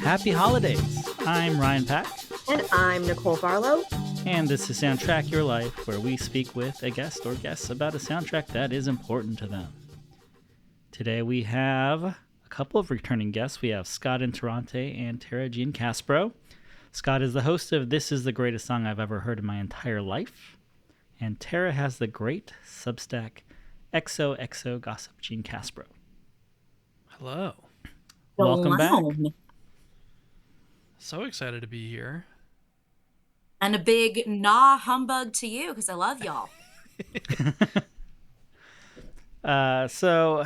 Happy holidays! I'm Ryan Pack. And I'm Nicole Barlow. And this is Soundtrack Your Life, where we speak with a guest or guests about a soundtrack that is important to them. Today we have a couple of returning guests. We have Scott Interrante and Tara Giancaspro. Scott is the host of This is the Greatest Song I've Ever Heard in My Entire Life. And Tara has the great Substack XOXO Gossip Giancaspro. Hello. Welcome back. So excited to be here. And a big nah humbug to you, because I love y'all. So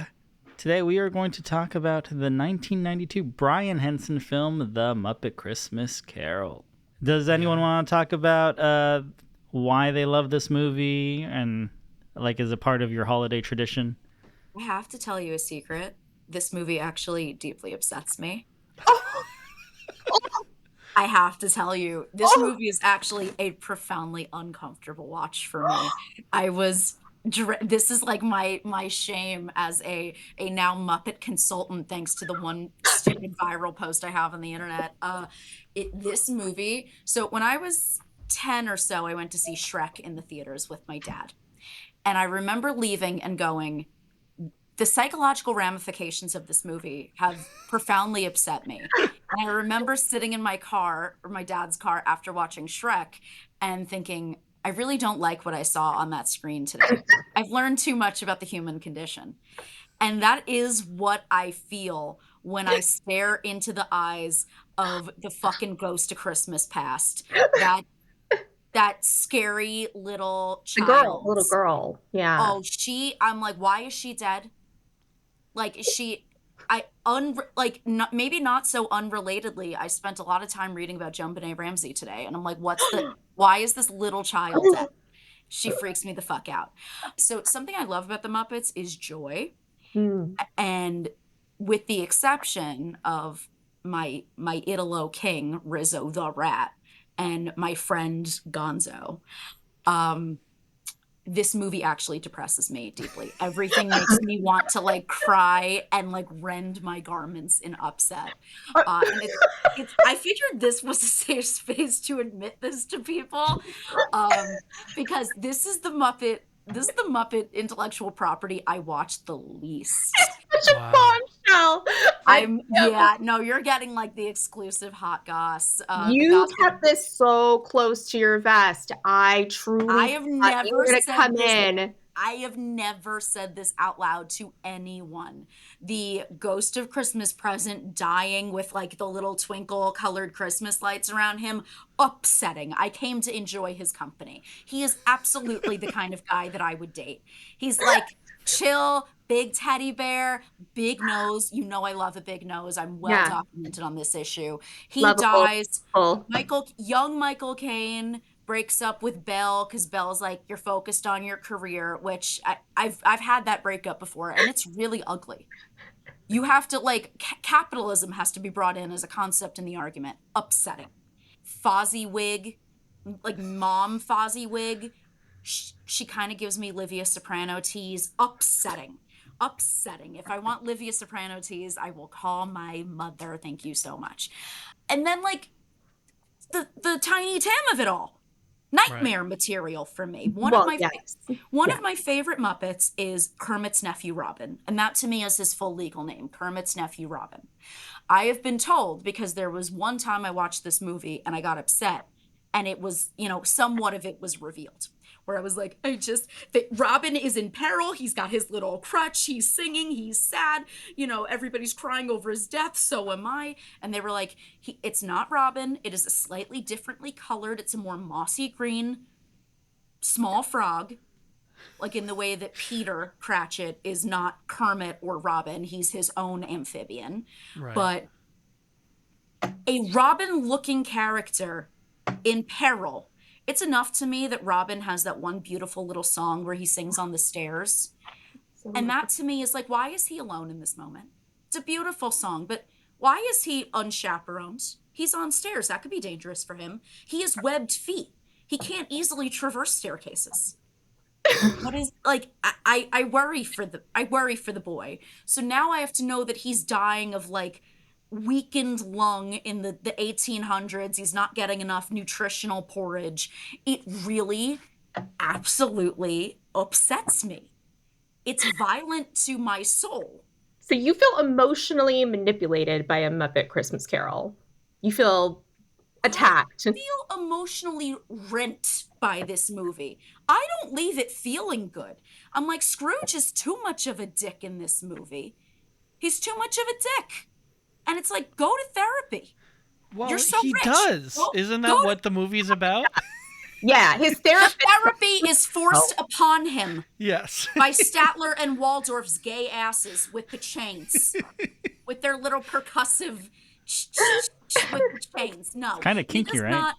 today we are going to talk about the 1992 Brian Henson film, The Muppet Christmas Carol. Does anyone want to talk about why they love this movie and like is a part of your holiday tradition? I have to tell you a secret. This movie actually deeply upsets me. I have to tell you, this movie is actually a profoundly uncomfortable watch for me. This is like my shame as a now Muppet consultant, thanks to the one stupid viral post I have on the internet. This movie, so when I was 10 or so, I went to see Shrek in the theaters with my dad. And I remember leaving and going, the psychological ramifications of this movie have profoundly upset me. And I remember sitting in my car, or my dad's car, after watching Shrek and thinking, I really don't like what I saw on that screen today. I've learned too much about the human condition. And that is what I feel when I stare into the eyes of the fucking Ghost of Christmas Past. That scary little child. The little girl. Yeah. Oh, I'm like, why is she dead? Like, maybe not so unrelatedly, I spent a lot of time reading about Joan Benet Ramsey today, and I'm like, why is this little child dead? She freaks me the fuck out. So something I love about the Muppets is joy. And with the exception of my Italo King, Rizzo the Rat, and my friend Gonzo, this movie actually depresses me deeply. Everything makes me want to like cry and like rend my garments in upset. And I figured this was a safe space to admit this to people, because this is the Muppet intellectual property I watched the least. Such a bombshell. You're getting like the exclusive hot goss. You kept this so close to your vest. I have never said this out loud to anyone. The Ghost of Christmas Present dying with like the little twinkle colored Christmas lights around him, upsetting. I came to enjoy his company. He is absolutely the kind of guy that I would date. He's like chill, big teddy bear, big nose. You know I love a big nose. I'm well documented on this issue. He dies. Young Michael Caine breaks up with Belle because Belle's like, you're focused on your career, which I've had that breakup before, and it's really ugly. You have to like capitalism has to be brought in as a concept in the argument. Upsetting. Fozzie wig, like mom Fozzie wig. She kind of gives me Livia Soprano tease. Upsetting. If I want Livia Soprano tease, I will call my mother. Thank you so much. And then like the Tiny Tim of it all. Nightmare material for me. One of my favorite Muppets is Kermit's nephew Robin, and that to me is his full legal name, Kermit's nephew Robin. I have been told, because there was one time I watched this movie and I got upset, and it was, somewhat of it was revealed, where I was like, Robin is in peril. He's got his little crutch. He's singing. He's sad. Everybody's crying over his death. So am I. And they were like, it's not Robin. It is a slightly differently colored. It's a more mossy green small frog, like in the way that Peter Cratchit is not Kermit or Robin. He's his own amphibian. Right. But a Robin-looking character in peril. It's enough to me that Robin has that one beautiful little song where he sings on the stairs. And that to me is like, why is he alone in this moment? It's a beautiful song, but why is he unchaperoned? He's on stairs. That could be dangerous for him. He has webbed feet. He can't easily traverse staircases. What is like I worry for the boy. So now I have to know that he's dying of like weakened lung in the 1800s. He's not getting enough nutritional porridge. It really absolutely upsets me. It's violent to my soul. So you feel emotionally manipulated by A Muppet Christmas Carol. You feel I attacked. feel emotionally rent by this movie. I don't leave it feeling good. I'm like, Scrooge is too much of a dick in this movie. He's too much of a dick. And it's like, go to therapy. Well, You're so he rich. does. Isn't Go that to what the movie's about? Yeah, his the therapist. therapy is forced upon him Yes. by Statler and Waldorf's gay asses with the chains, with their little percussive with the chains. No, Kind of kinky, right?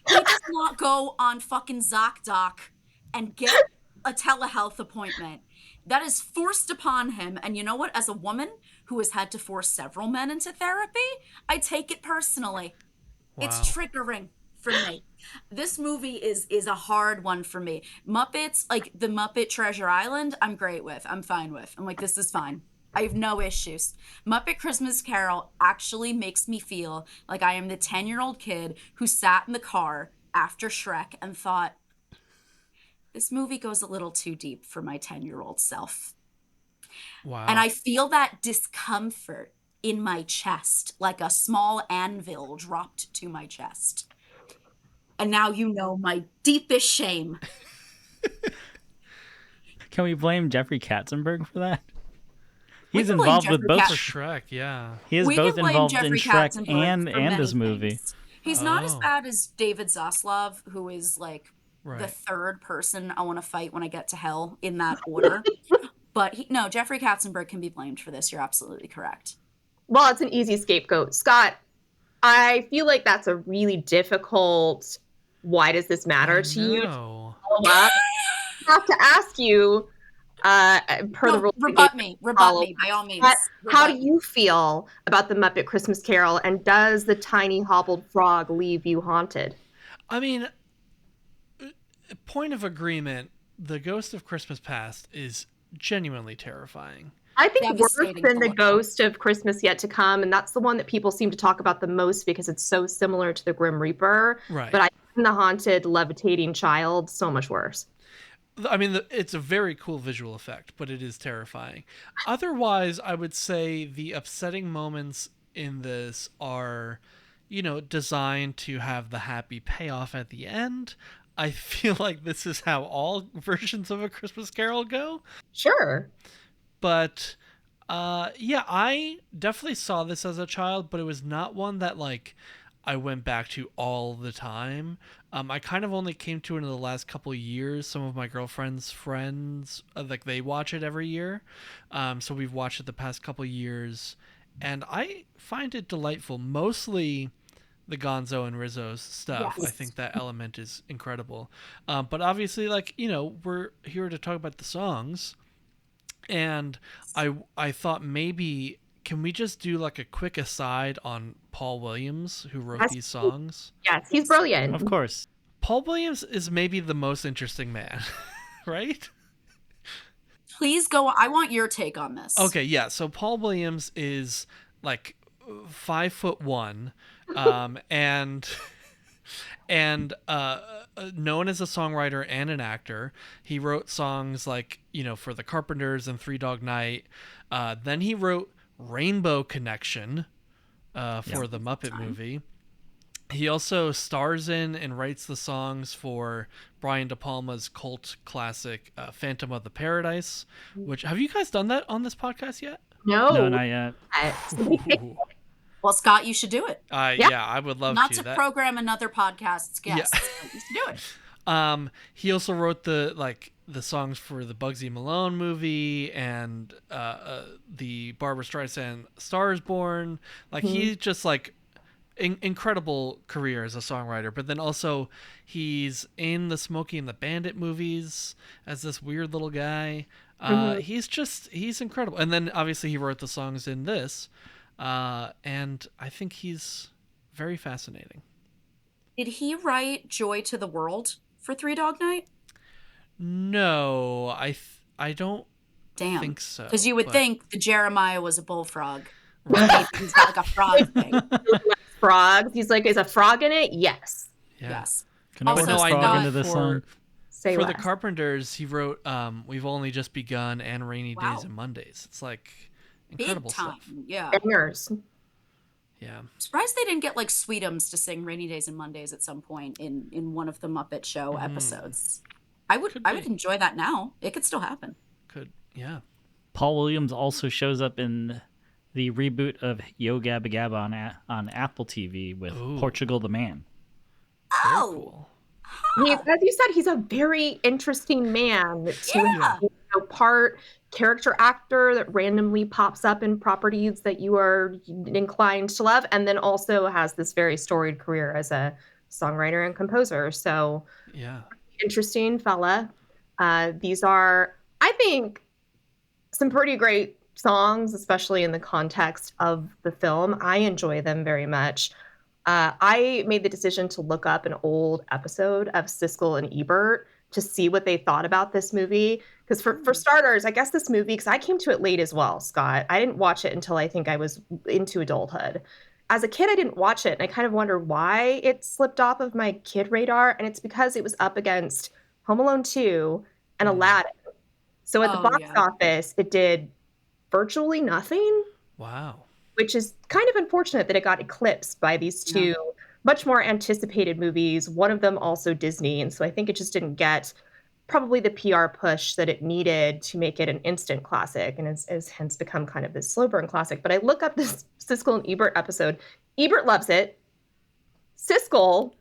He does not go on fucking ZocDoc and get a telehealth appointment. That is forced upon him. And you know what? As a woman who has had to force several men into therapy, I take it personally. Wow. It's triggering for me. This movie is a hard one for me. Muppets, like the Muppet Treasure Island, I'm great with. I'm fine with. I'm like, this is fine. I have no issues. Muppet Christmas Carol actually makes me feel like I am the 10-year-old kid who sat in the car after Shrek and thought, this movie goes a little too deep for my 10-year-old self. Wow. And I feel that discomfort in my chest, like a small anvil dropped to my chest. And now you know my deepest shame. Can we blame Jeffrey Katzenberg for that? We He's can blame involved with Jeffrey both. For Shrek, yeah. He is We both can blame involved in Jeffrey Shrek Katzenberg and for many this movie. things. He's not as Oh. bad as David Zaslav, who is like the Right. third person I want to fight when I get to hell in that order. But no, Jeffrey Katzenberg can be blamed for this. You're absolutely correct. Well, it's an easy scapegoat. Scott, I feel like that's a really difficult, why does this matter to you? No. I have to ask you, per the No, rules. rebut me by all means. How Rebut do you feel about the Muppet Christmas Carol, and does the tiny hobbled frog leave you haunted? I mean, point of agreement, the Ghost of Christmas Past is genuinely terrifying. I think worse Devastating than to the look at. Ghost of Christmas Yet to Come, and that's the one that people seem to talk about the most because it's so similar to the Grim Reaper. Right. But I find the haunted levitating child so much worse. I mean, it's a very cool visual effect, but it is terrifying. Otherwise, I would say the upsetting moments in this are, designed to have the happy payoff at the end. I feel like this is how all versions of A Christmas Carol go. Sure. But yeah, I definitely saw this as a child, but it was not one that like I went back to all the time. I kind of only came to it in the last couple of years. Some of my girlfriend's friends, like they watch it every year. So we've watched it the past couple of years, and I find it delightful. Mostly the Gonzo and Rizzo's stuff. Yes. I think that element is incredible. But obviously, like, we're here to talk about the songs. And I thought maybe can we just do like a quick aside on Paul Williams, who wrote these songs? Yes, he's brilliant. Of course. Paul Williams is maybe the most interesting man, right? Please go. I want your take on this. Okay, yeah. So Paul Williams is like 5'1", and known as a songwriter and an actor. He wrote songs like, for the Carpenters and Three Dog Night. Then he wrote Rainbow Connection for the Muppet movie. He also stars in and writes the songs for Brian De Palma's cult classic Phantom of the Paradise, which have you guys done that on this podcast yet? No, not yet. Ooh. Well, Scott, you should do it. Yeah, I would love Not to. to program another podcast's guests. Yeah. But you should do it. He also wrote the songs for the Bugsy Malone movie and the Barbra Streisand Star is Born. Like he's just like incredible career as a songwriter, but then also he's in the Smokey and the Bandit movies as this weird little guy. He's incredible. And then obviously he wrote the songs in this. And I think he's very fascinating. Did he write Joy to the World for Three Dog Night? No, I don't Damn. think so. Because you would but- think the Jeremiah was a bullfrog. Right. He's got like a frog thing. Frogs. He's like, is a frog in it? Yes. Yeah. Yes. Can I Also, put a I frog know into this song? Say For less. the Carpenters, he wrote "We've Only Just Begun" and "Rainy Wow. Days and Mondays." It's like Big incredible time. stuff. Yeah. Bangers. Yeah. Surprised they didn't get like Sweetums to sing "Rainy Days and Mondays" at some point in one of the Muppet Show episodes. I would be. enjoy that now. It could still happen. Could. Yeah. Paul Williams also shows up in the reboot of Yo Gabba Gabba on Apple TV with Portugal the Man. Very Oh, cool. As you said, he's a very interesting man to Yeah. have, part character actor that randomly pops up in properties that you are inclined to love, and then also has this very storied career as a songwriter and composer. So Yeah. interesting fella. These are, I think, some pretty great songs, especially in the context of the film. I enjoy them very much. I made the decision to look up an old episode of Siskel and Ebert to see what they thought about this movie. Because for starters, I guess this movie, because I came to it late as well, Scott. I didn't watch it until I think I was into adulthood. As a kid, I didn't watch it, and I kind of wonder why it slipped off of my kid radar. And it's because it was up against Home Alone 2 and Aladdin. So at the box office, it did virtually nothing. Wow. Which is kind of unfortunate that it got eclipsed by these two much more anticipated movies, one of them also Disney. And so I think it just didn't get probably the PR push that it needed to make it an instant classic, and has hence become kind of this slow burn classic. But I look up this Siskel and Ebert episode. Ebert loves it. Siskel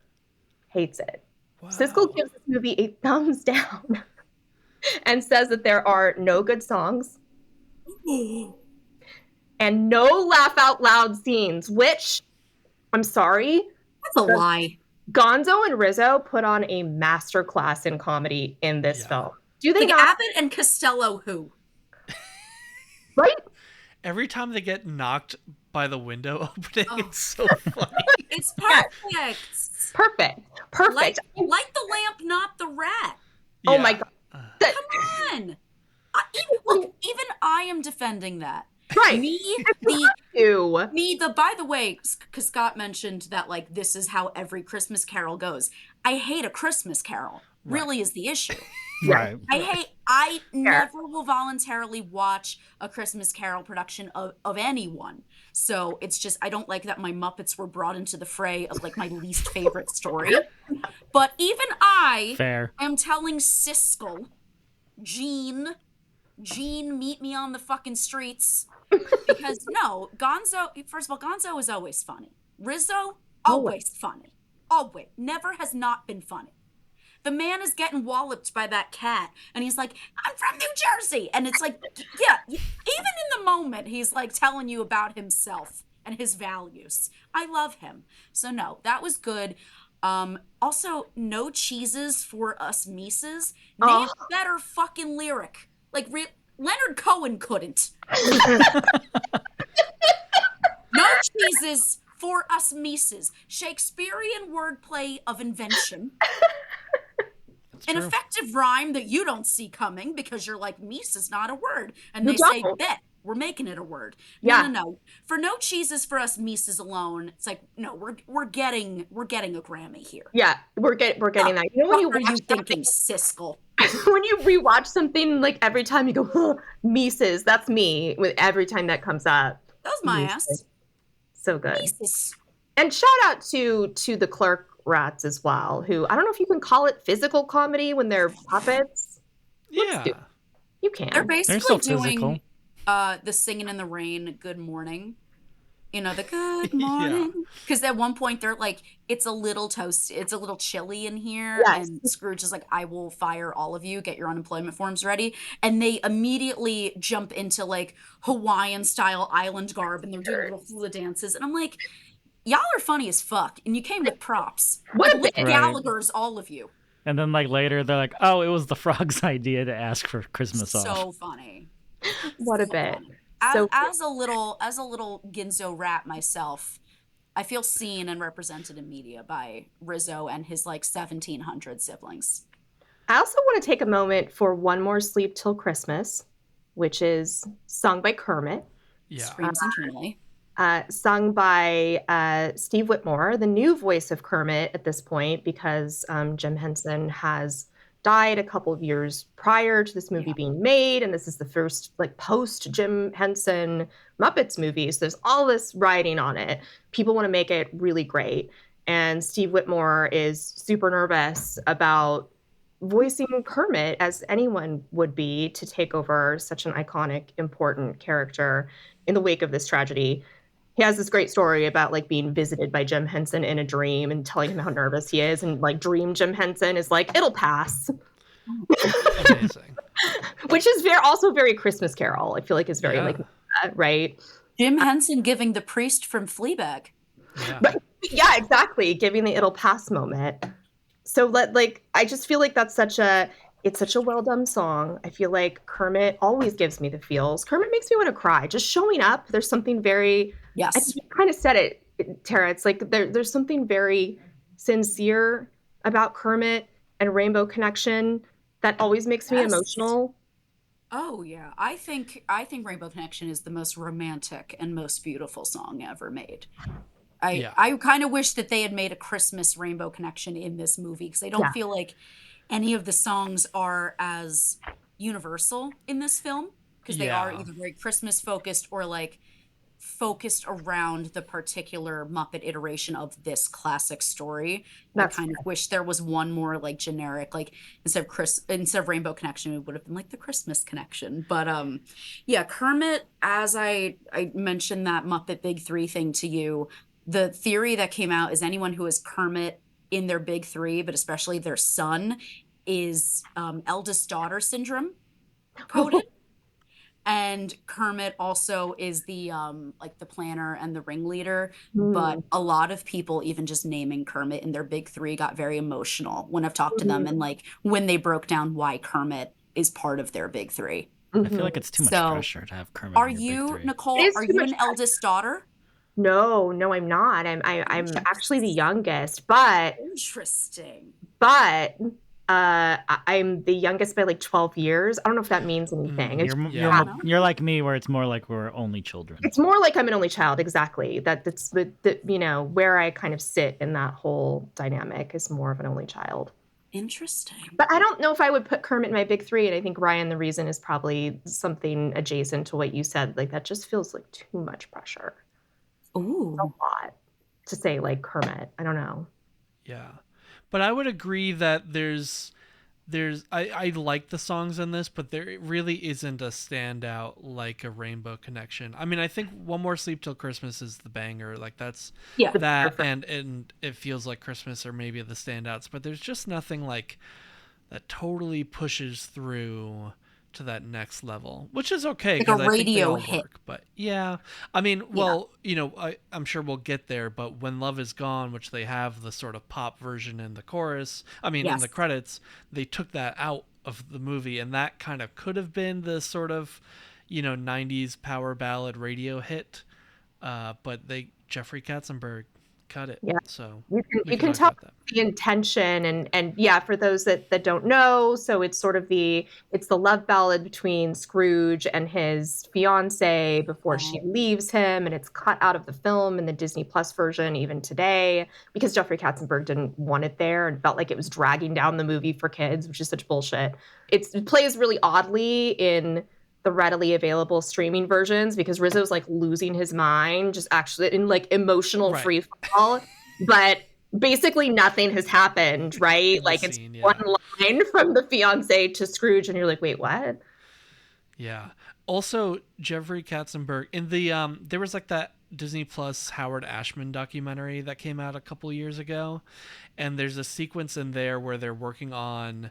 hates it. Wow. Siskel gives this movie a thumbs down and says that there are no good songs and no laugh out loud scenes, which, I'm sorry, That's a lie. Gonzo and Rizzo put on a masterclass in comedy in this film. Do they Like not? Abbott and Costello who? Right? Every time they get knocked by the window opening, it's so funny. It's perfect. Perfect. Light the lamp, not the rat. Oh my God. Come on. Even I am defending that. Right. By the way, because Scott mentioned that, like, this is how every Christmas Carol goes. I hate a Christmas Carol, really is the issue. Right. I never will voluntarily watch a Christmas Carol production of anyone. So it's just, I don't like that my Muppets were brought into the fray of, like, my least favorite story. But even I am telling Siskel, Gene, meet me on the fucking streets. Because no, Gonzo, first of all, Gonzo is always funny. Rizzo, always funny. Always. Never has not been funny. The man is getting walloped by that cat, and he's like, I'm from New Jersey. And it's like, yeah, even in the moment, he's like telling you about himself and his values. I love him. So no, that was good. Also, no cheeses for us Mises. Name a better fucking lyric. Like, Leonard Cohen couldn't. No cheeses for us Mises. Shakespearean wordplay of invention. An effective rhyme that you don't see coming because you're like, Mies is not a word. And they say, bet, we're making it a word. No. For no cheeses for us Mises alone, it's like, no, we're getting a Grammy here. Yeah, we're getting that. You know when what are you thinking, Siskel? When you rewatch something, like every time you go, oh, Mises, that's me, with every time that comes up. That was my ass. So good. Mises. And shout out to the clerk rats as well, who, I don't know if you can call it physical comedy when they're puppets. Yeah. You can. They're basically doing physical. The Singing in the Rain, Good Morning. You know, the good morning. Because at one point they're like, it's a little toasty, it's a little chilly in here. Yes. And Scrooge is like, I will fire all of you, get your unemployment forms ready. And they immediately jump into like Hawaiian style island garb and they're doing little hula dances. And I'm like, y'all are funny as fuck. And you came with props. What like, Gallagher's, all of you. And then like later they're like, oh, it was the frog's idea to ask for Christmas off. So funny. What a bit. Funny. As a little Ginzo rat myself, I feel seen and represented in media by Rizzo and his like 1,700 siblings. I also want to take a moment for One More Sleep Till Christmas, which is sung by Kermit, Yeah. Screams internally. sung by Steve Whitmore, the new voice of Kermit at this point, because Jim Henson has died a couple of years prior to this movie being made, and this is the first like post Jim Henson Muppets movie. So there's all this riding on it. People want to make it really great, and Steve Whitmore is super nervous about voicing Kermit, as anyone would be, to take over such an iconic, important character in the wake of this tragedy. He has this great story about like being visited by Jim Henson in a dream and telling him how nervous he is, and like dream Jim Henson is like, it'll pass. Amazing. Which is also very Christmas Carol. I feel like is very like that, right? Jim Henson giving the priest from Fleabag. Yeah. But, yeah, exactly. Giving the it'll pass moment. So I just feel like it's such a well done song. I feel like Kermit always gives me the feels. Kermit makes me want to cry. Just showing up, there's something very, Yes. I think you kind of said it, Tara. It's like there's something very sincere about Kermit and Rainbow Connection that always makes me emotional. Oh yeah, I think Rainbow Connection is the most romantic and most beautiful song ever made. I kind of wish that they had made a Christmas Rainbow Connection in this movie, because I don't feel like any of the songs are as universal in this film, because they are either very Christmas focused or like focused around the particular Muppet iteration of this classic story. I kind of wish there was one more like generic, like instead of Rainbow Connection, it would have been like the Christmas Connection. But yeah, Kermit, as I mentioned that Muppet Big Three thing to you, the theory that came out is anyone who is Kermit in their big three, but especially their son, is eldest daughter syndrome coded. And Kermit also is the like the planner and the ringleader. But a lot of people, even just naming Kermit in their big three, got very emotional when I've talked to them, and like when they broke down why Kermit is part of their big three. I feel like it's too much pressure to have Kermit. Are in your you, big three. Nicole? Are you an eldest daughter? No, I'm not. I'm actually the youngest, but Interesting. But I'm the youngest by like 12 years. I don't know if that means anything. You're like me, where it's more like we're only children. It's more like I'm an only child. Exactly. That's the where I kind of sit in that whole dynamic is more of an only child. Interesting. But I don't know if I would put Kermit in my big three. And I think, Ryan, the reason is probably something adjacent to what you said. Like that just feels like too much pressure. Ooh. A lot to say like Kermit. I don't know. Yeah. But I would agree that I like the songs in this, but there really isn't a standout like a Rainbow Connection. I mean, I think One More Sleep Till Christmas is the banger. Like that's that, and It Feels Like Christmas are maybe the standouts, but there's just nothing like that totally pushes through to that next level, which is okay because like I think they all hit. work. But yeah, I mean, well, I'm sure we'll get there. But When Love Is Gone, which they have the sort of pop version in the chorus, in the credits, they took that out of the movie, and that kind of could have been the sort of 90s power ballad radio hit, but Jeffrey Katzenberg cut it. Yeah. So you can tell the intention and for those that don't know, so it's sort of it's the love ballad between Scrooge and his fiance before she leaves him, and it's cut out of the film in the Disney Plus version even today because Jeffrey Katzenberg didn't want it there and felt like it was dragging down the movie for kids, which is such bullshit. It plays really oddly in the readily available streaming versions because Rizzo's like losing his mind, just actually in like emotional free fall. But basically nothing has happened, right? Like it's one line from the fiance to Scrooge, and you're like, wait, what? Yeah. Also, Jeffrey Katzenberg in the there was like that Disney Plus Howard Ashman documentary that came out a couple years ago, and there's a sequence in there where they're working on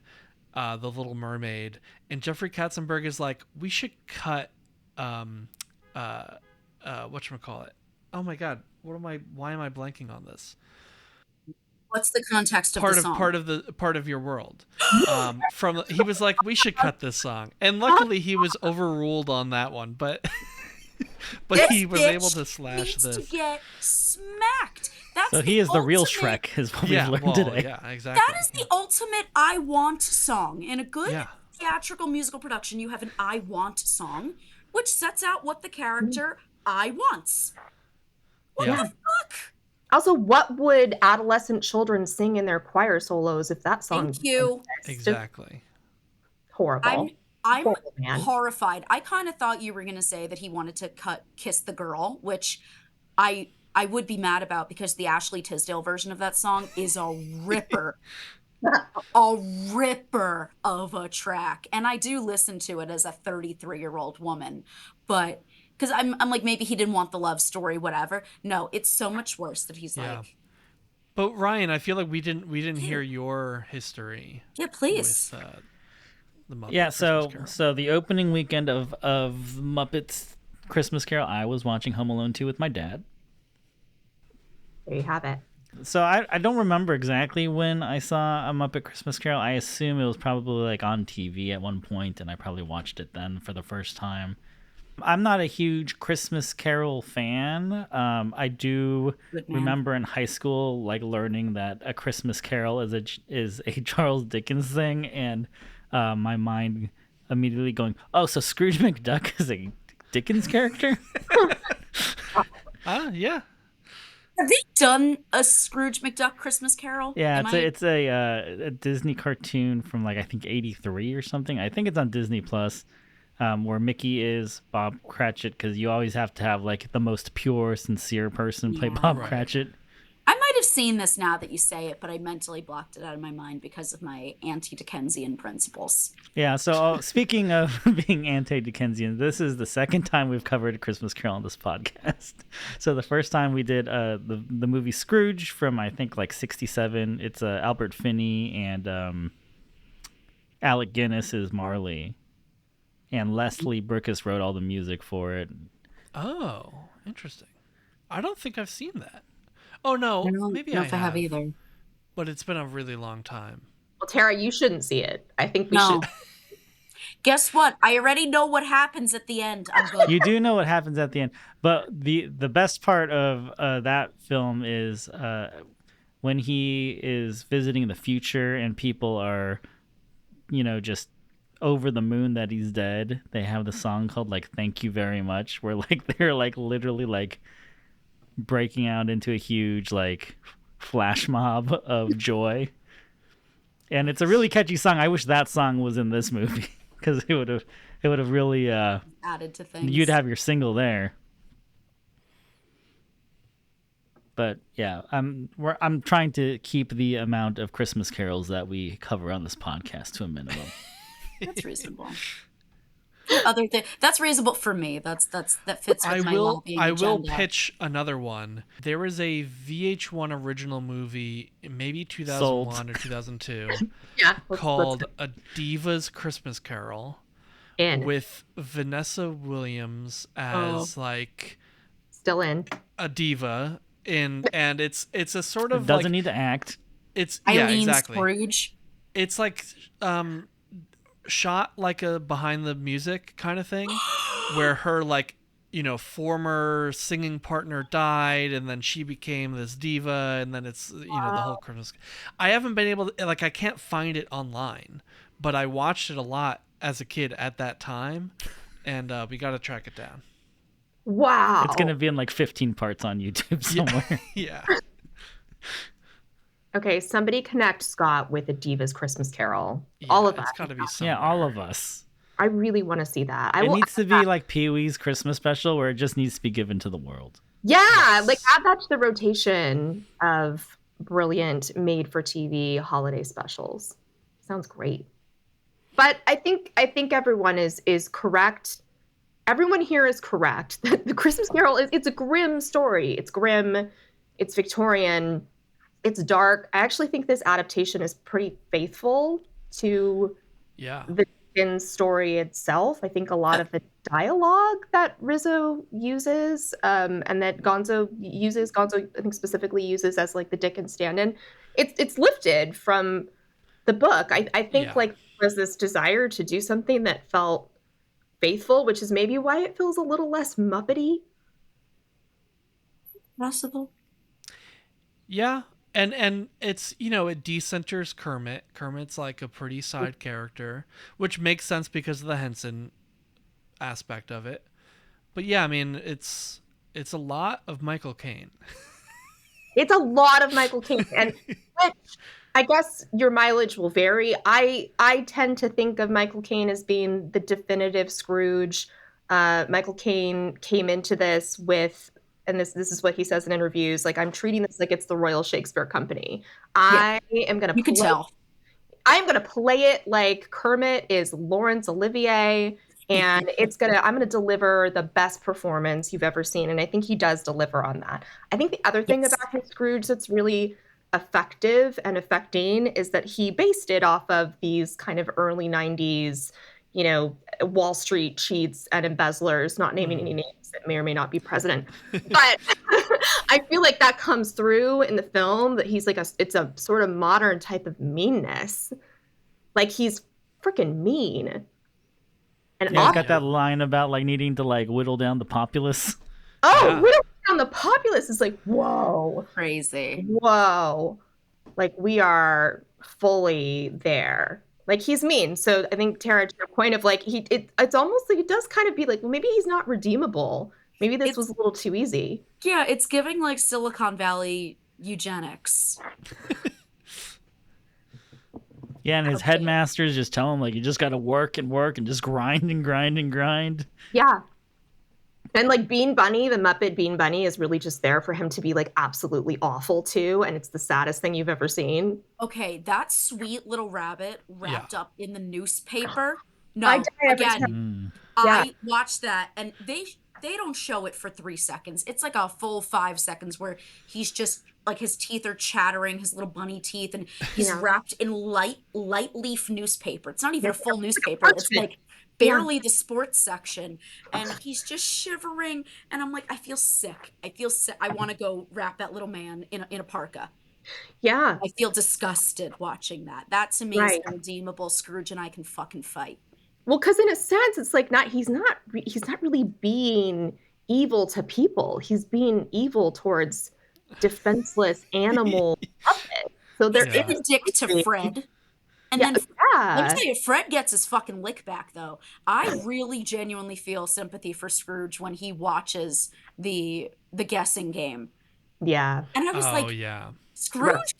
The Little Mermaid, and Jeffrey Katzenberg is like, we should cut whatchamacallit. Oh my god, why am I blanking on this? What's the context of the song? Part of Your World. He was like, we should cut this song, and luckily he was overruled on that one, but he was able to slash this. To get smacked. That's So he is the real ultimate- Shrek, is what we've learned today. Yeah, exactly. That is the ultimate I want song. In a good Yeah. theatrical musical production, you have an I want song, which sets out what the character I wants. What Yeah. the fuck? Also, what would adolescent children sing in their choir solos if that song Thank you. exists? Exactly. Horrible. I'm Horrible, man. horrified. I kind of thought you were going to say that he wanted to Kiss the Girl, which I would be mad about because the Ashley Tisdale version of that song is a ripper. A ripper of a track. And I do listen to it as a 33-year-old woman, but because I'm like, maybe he didn't want the love story, whatever. No, it's so much worse that he's Yeah. like, But Ryan, I feel like we didn't hear your history yeah, please. with the Muppet Yeah, Christmas Carol. so the opening weekend of Muppets Christmas Carol, I was watching Home Alone 2 with my dad. There you have it. So I don't remember exactly when I saw a Muppet Christmas Carol. I assume it was probably like on TV at one point, and I probably watched it then for the first time. I'm not a huge Christmas Carol fan. I do Good man. remember in high school like learning that A Christmas Carol is a Charles Dickens thing, and my mind immediately going, oh, so Scrooge McDuck is a Dickens character? Yeah. Have they done a Scrooge McDuck Christmas Carol? Yeah, Am it's a Disney cartoon from like I think '83 or something. I think it's on Disney Plus, where Mickey is Bob Cratchit, because you always have to have like the most pure, sincere person play Yeah. Bob Right. Cratchit. I might have seen this now that you say it, but I mentally blocked it out of my mind because of my anti-Dickensian principles. Yeah. So speaking of being anti-Dickensian, this is the second time we've covered A Christmas Carol on this podcast. So the first time we did the movie Scrooge from I think like '67. It's Albert Finney and Alec Guinness is Marley. And Leslie Brookus wrote all the music for it. Oh, interesting. I don't think I've seen that. Oh no, maybe know I if I have either. But it's been a really long time. Well, Tara, you shouldn't see it. I think we No. should. Guess what? I already know what happens at the end. I'm good. You do know what happens at the end, but the best part of that film is when he is visiting the future and people are, just over the moon that he's dead. They have the song called like "Thank You Very Much," where like they're like literally like breaking out into a huge like flash mob of joy. And it's a really catchy song. I wish that song was in this movie because it would have really Added to things. you'd have your single there. But yeah, I'm trying to keep the amount of Christmas carols that we cover on this podcast to a minimum. That's reasonable. That's reasonable for me. That fits with my well-being I will agenda. pitch another one. There was a VH1 original movie, maybe 2001 or 2002, Yeah. called A Diva's Christmas Carol, in. with Vanessa Williams as like Still in. a diva, and it's a sort of Doesn't like, need to act. it's Eileen exactly. Scrooge. It's like shot like a behind the music kind of thing, where her like former singing partner died, and then she became this diva, and then it's the whole Christmas. I haven't been able to, like, I can't find it online, but I watched it a lot as a kid at that time, and we got to track it down. Wow. It's gonna be in like 15 parts on YouTube somewhere. Yeah. Okay, somebody connect Scott with a Diva's Christmas Carol. All of It's us. got to be somewhere. Yeah, all of us. I really want to see that. It needs to be like Pee-wee's Christmas special, where it just needs to be given to the world. Yeah, like add that to the rotation of brilliant made-for-TV holiday specials. Sounds great. But I think everyone is correct. Everyone here is correct. The Christmas Carol it's a grim story. It's grim. It's Victorian. It's dark. I actually think this adaptation is pretty faithful to the Dickens story itself. I think a lot of the dialogue that Rizzo uses and that Gonzo I think specifically uses as like the Dickens stand-in, it's lifted from the book. I think like there was this desire to do something that felt faithful, which is maybe why it feels a little less Muppety. Possible. Yeah, and it's, you know, it decenters Kermit. Kermit's like a pretty side character, which makes sense because of the Henson aspect of it. But yeah, I mean, it's a lot of Michael Caine. It's a lot of Michael Caine, and which I guess your mileage will vary. I tend to think of Michael Caine as being the definitive Scrooge. Michael Caine came into this with, and this is what he says in interviews, like, I'm treating this like it's the Royal Shakespeare Company. Yeah, I am gonna you can play tell. I'm gonna play it like Kermit is Laurence Olivier, and I'm gonna deliver the best performance you've ever seen. And I think he does deliver on that. I think the other thing Yes. about his Scrooge that's really effective and affecting is that he based it off of these kind of early 90s, Wall Street cheats and embezzlers, not naming any names that may or may not be president. But I feel like that comes through in the film, that he's like it's a sort of modern type of meanness. Like, he's freaking mean. And Yeah, he's got that line about like needing to like whittle down the populace. Yeah. whittling down the populace is like, whoa. Crazy. Whoa. Like, we are fully there. Like, he's mean. So I think, Tara, to your point of like, it's almost like it does kind of be like, well, maybe he's not redeemable. Maybe this was a little too easy. Yeah, it's giving like Silicon Valley eugenics. Yeah, and his headmasters just tell him like you just got to work and work and just grind and grind and grind. Yeah. And like Bean Bunny, the Muppet Bean Bunny, is really just there for him to be like absolutely awful too, and it's the saddest thing you've ever seen. Okay, that sweet little rabbit wrapped up in the newspaper. I No, die every again, time. I watched that, and they don't show it for 3 seconds. It's like a full 5 seconds where he's just like, his teeth are chattering, his little bunny teeth, and he's wrapped in light leaf newspaper. It's not even a full newspaper. It's like barely the sports section, and he's just shivering, and I'm like, I feel sick. I want to go wrap that little man in a parka. Yeah. I feel disgusted watching that. That to me is irredeemable. Scrooge and I can fucking fight. Well, because in a sense, it's like he's not really being evil to people. He's being evil towards defenseless animal puppets. So there is a dick to Fred. And then let me tell you, Fred gets his fucking lick back, though. I really genuinely feel sympathy for Scrooge when he watches the guessing game. Yeah. And I was like, yeah. Scrooge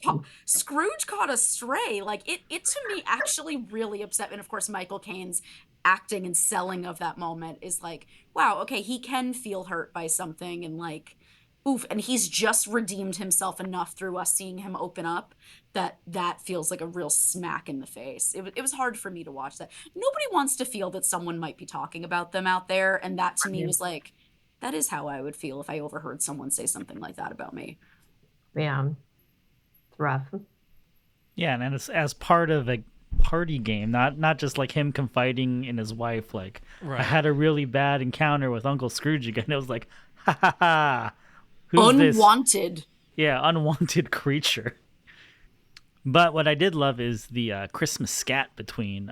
caught a stray. Like, it to me actually really upset. And of course, Michael Caine's acting and selling of that moment is like, wow, okay, he can feel hurt by something, and like, oof, and he's just redeemed himself enough through us seeing him open up that feels like a real smack in the face. It was hard for me to watch that. Nobody wants to feel that someone might be talking about them out there, and that to me was like, that is how I would feel if I overheard someone say something like that about me. Yeah. Rough. Yeah, and as part of a party game, not just like him confiding in his wife, like, I had a really bad encounter with Uncle Scrooge again. It was like, ha ha ha, who's unwanted this? Yeah, unwanted creature. But what I did love is the Christmas scat between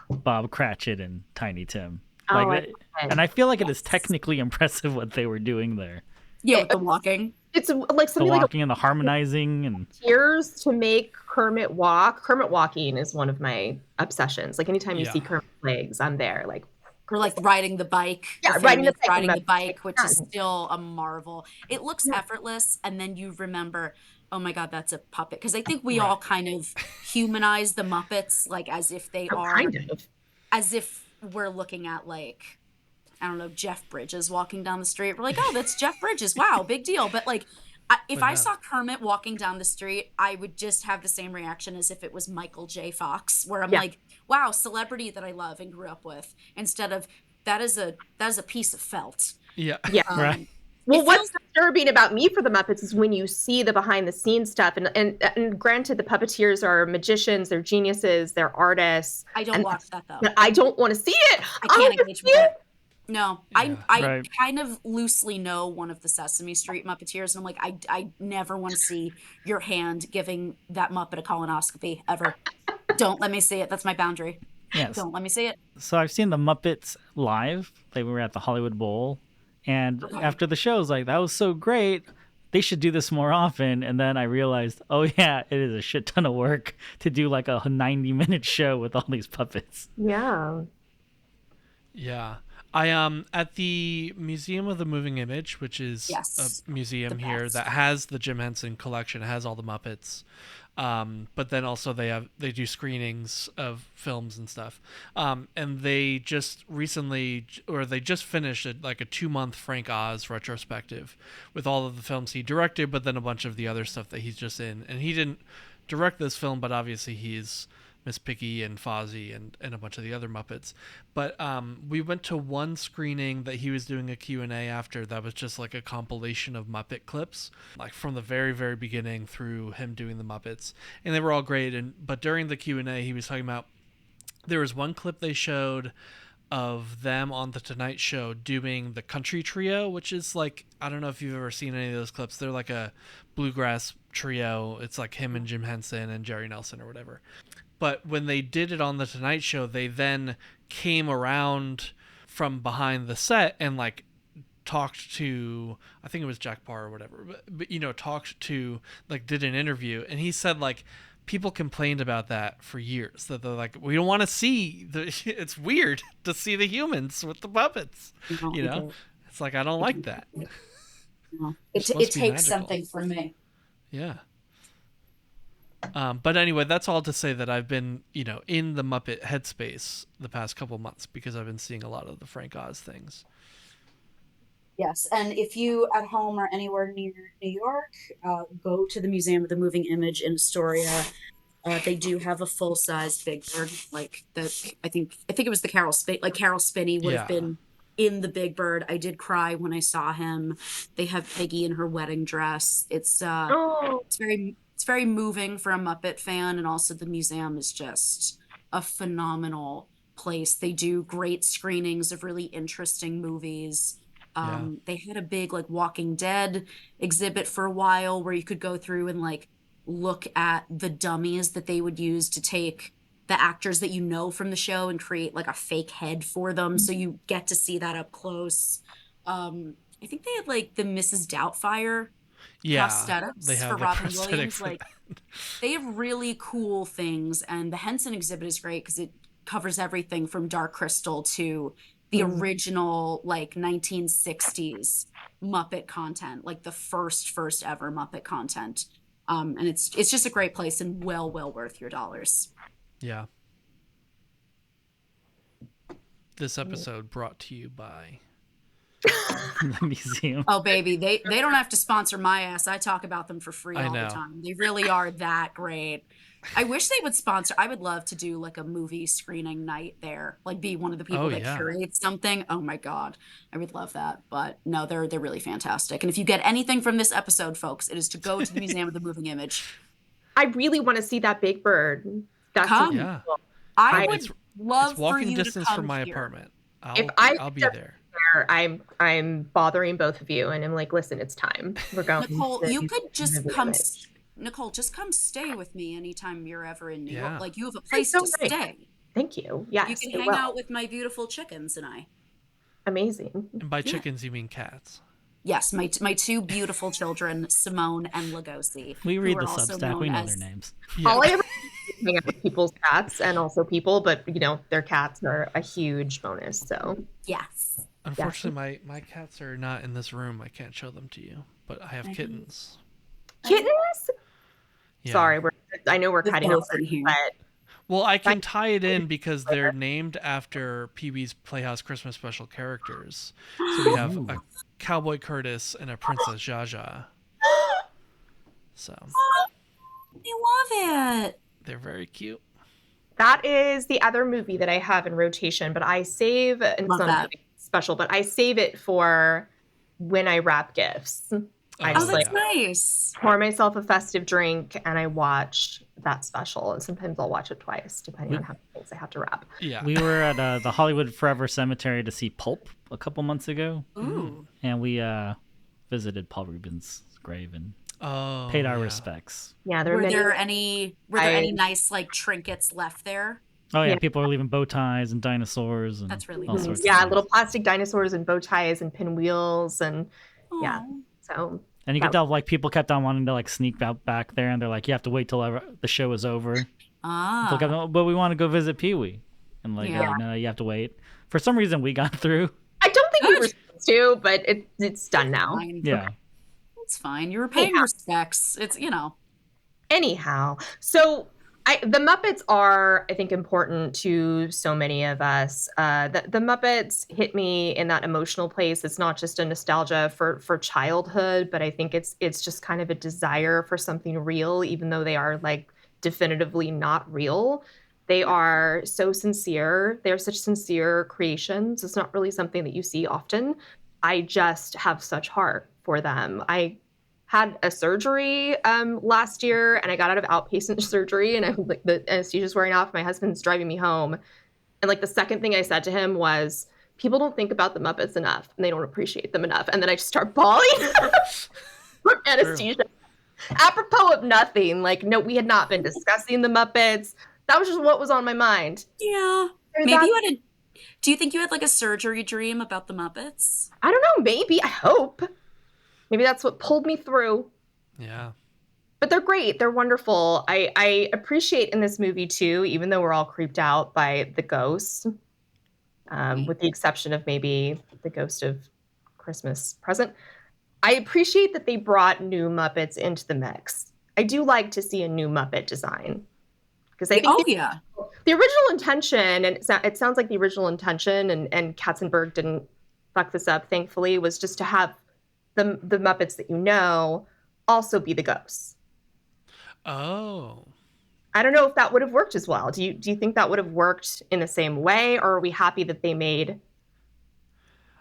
Bob Cratchit and Tiny Tim. And I feel like it is technically impressive what they were doing there. Yeah, with the walking. It's like something the walking and the harmonizing and tears to make Kermit walk. Kermit walking is one of my obsessions. Like, anytime you see Kermit's legs, I'm there. Like, or like riding the bike. Yeah, riding the bike, which is still a marvel. It looks effortless, and then you remember, oh my God, that's a puppet. Because I think we all kind of humanize the Muppets, like as if they are, as if we're looking at like, I don't know, Jeff Bridges walking down the street. We're like, oh, that's Jeff Bridges. Wow, big deal. But like, if I saw Kermit walking down the street, I would just have the same reaction as if it was Michael J. Fox, where I'm like, wow, celebrity that I love and grew up with, instead of that is a piece of felt. Yeah. Right. Well, what's disturbing about me for the Muppets is when you see the behind the scenes stuff, and granted, the puppeteers are magicians, they're geniuses, they're artists. I don't watch that though. I don't want to see it. I can't engage with it. No, Yeah. I kind of loosely know one of the Sesame Street Muppeteers, and I'm like, I never want to see your hand giving that Muppet a colonoscopy ever. Don't let me see it. That's my boundary. Yes. Don't let me see it. So I've seen the Muppets live. They were at the Hollywood Bowl, and after the show, I was like, that was so great. they should do this more often. And then I realized, oh yeah, it is a shit ton of work to do like a 90-minute show with all these puppets. Yeah. Yeah. I at the Museum of the Moving Image, which is Yes, a museum the here best. that has the Jim Henson collection, it has all the Muppets. But then also they do screenings of films and stuff. And they just recently, or they just finished like a 2-month Frank Oz retrospective with all of the films he directed, but then a bunch of the other stuff that he's just in. And he didn't direct this film, but obviously he's Miss Piggy and Fozzie and a bunch of the other Muppets. But we went to one screening that he was doing a Q&A after that was just like a compilation of Muppet clips, like from the very, very beginning through him doing the Muppets. And they were all great. But during the Q&A, he was talking about, there was one clip they showed of them on the Tonight Show doing the Country Trio, which is like, I don't know if you've ever seen any of those clips. They're like a bluegrass trio. It's like him and Jim Henson and Jerry Nelson or whatever. But when they did it on the Tonight Show, they then came around from behind the set and like talked to, I think it was Jack Parr or whatever, but you know, talked to, like, did an interview, and he said like people complained about that for years, that they're like, we don't want to see it's weird to see the humans with the puppets, you know. It's like, I don't like that. It takes magical. Something from me. Yeah. But anyway, that's all to say that I've been, you know, in the Muppet headspace the past couple months because I've been seeing a lot of the Frank Oz things. Yes, and if you at home or anywhere near New York, go to the Museum of the Moving Image in Astoria. They do have a full-size Big Bird, like I think it was the Carol Spinney would have been in the Big Bird. I did cry when I saw him. They have Peggy in her wedding dress. It's very moving for a Muppet fan, and also the museum is just a phenomenal place. They do great screenings of really interesting movies. They had a big like Walking Dead exhibit for a while where you could go through and like look at the dummies that they would use to take the actors that you know from the show and create like a fake head for them. So you get to see that up close. I think they had like the Mrs. Doubtfire prosthetics for Robin Williams. Like they have really cool things, and the Henson exhibit is great because it covers everything from Dark Crystal to the original like 1960s Muppet content, like the first ever Muppet content. And it's just a great place and well worth your dollars. Yeah. This episode brought to you by the museum. Oh baby, they don't have to sponsor my ass. I talk about them for free all the time. They really are that great. I wish they would sponsor. I would love to do like a movie screening night there, like be one of the people that curates something. Oh my God, I would love that. But no, they're really fantastic. And if you get anything from this episode, folks, it is to go to the Museum of the Moving Image. I really want to see that Big Bird. Come. Yeah. I would love it's walking for you distance to come from my here. apartment. I'll be there. I'm bothering both of you, and I'm like, listen, it's time. We're going. Nicole, you could just come. Nicole, just come stay with me anytime you're ever in New York. Like, you have a place to stay. Thank you. Yes, you can hang out with my beautiful chickens and I. Amazing. And by chickens, you mean cats. Yes, my two beautiful children, Simone and Lugosi. We read the Substack. We know their names. Yeah. All I ever do is hang out with people's cats and also people, but you know, their cats are a huge bonus. So yes. Unfortunately, my cats are not in this room. I can't show them to you, but I have kittens. Kittens? Yeah. Sorry, I know we're cutting off, but well, I can tie it in because they're named after Pee-wee's Playhouse Christmas Special characters. So we have a Cowboy Curtis and a Princess Zsa Zsa. So I love it. They're very cute. That is the other movie that I have in rotation, but I save, and it's not special, but I save it for when I wrap gifts. That's nice. Pour myself a festive drink and I watch that special. And sometimes I'll watch it twice, depending on how many things I have to wrap. Yeah. We were at the Hollywood Forever Cemetery to see Pulp a couple months ago. Ooh. And we visited Paul Rubens' grave and paid our respects. Yeah. Were there any nice like trinkets left there? Oh yeah, people are leaving bow ties and dinosaurs and that's really all nice. sorts of yeah, things. Little plastic dinosaurs and bow ties and pinwheels and yeah. So And you could tell like people kept on wanting to like sneak out back there, and they're like, you have to wait till the show is over. But we want to go visit Pee-wee, and like, oh, no, you have to wait. For some reason, we got through. I don't think we were supposed to, but it's done now. Fine. Yeah, it's fine. You were paying respects. It's Anyhow, so the Muppets are, I think, important to so many of us. The Muppets hit me in that emotional place. It's not just a nostalgia for childhood, but I think it's just kind of a desire for something real, even though they are like definitively not real. They are so sincere. They're such sincere creations. It's not really something that you see often. I just have such heart for them. I had a surgery last year, and I got out of outpatient surgery, and I'm like, the anesthesia's wearing off. My husband's driving me home, and like the second thing I said to him was, "People don't think about the Muppets enough, and they don't appreciate them enough." And then I just start bawling from anesthesia. True. Apropos of nothing, like no, we had not been discussing the Muppets. That was just what was on my mind. Yeah, maybe you had a. Do you think you had like a surgery dream about the Muppets? I don't know. Maybe. I hope. Maybe that's what pulled me through. Yeah. But they're great. They're wonderful. I appreciate in this movie, too, even though we're all creeped out by the ghosts, with the exception of maybe the ghost of Christmas Present, I appreciate that they brought new Muppets into the mix. I do like to see a new Muppet design. Because I think the original intention, and it sounds like the original intention, and Katzenberg didn't fuck this up, thankfully, was just to have the Muppets that you know also be the ghosts. Oh. I don't know if that would have worked as well. Do you think that would have worked in the same way, or are we happy that they made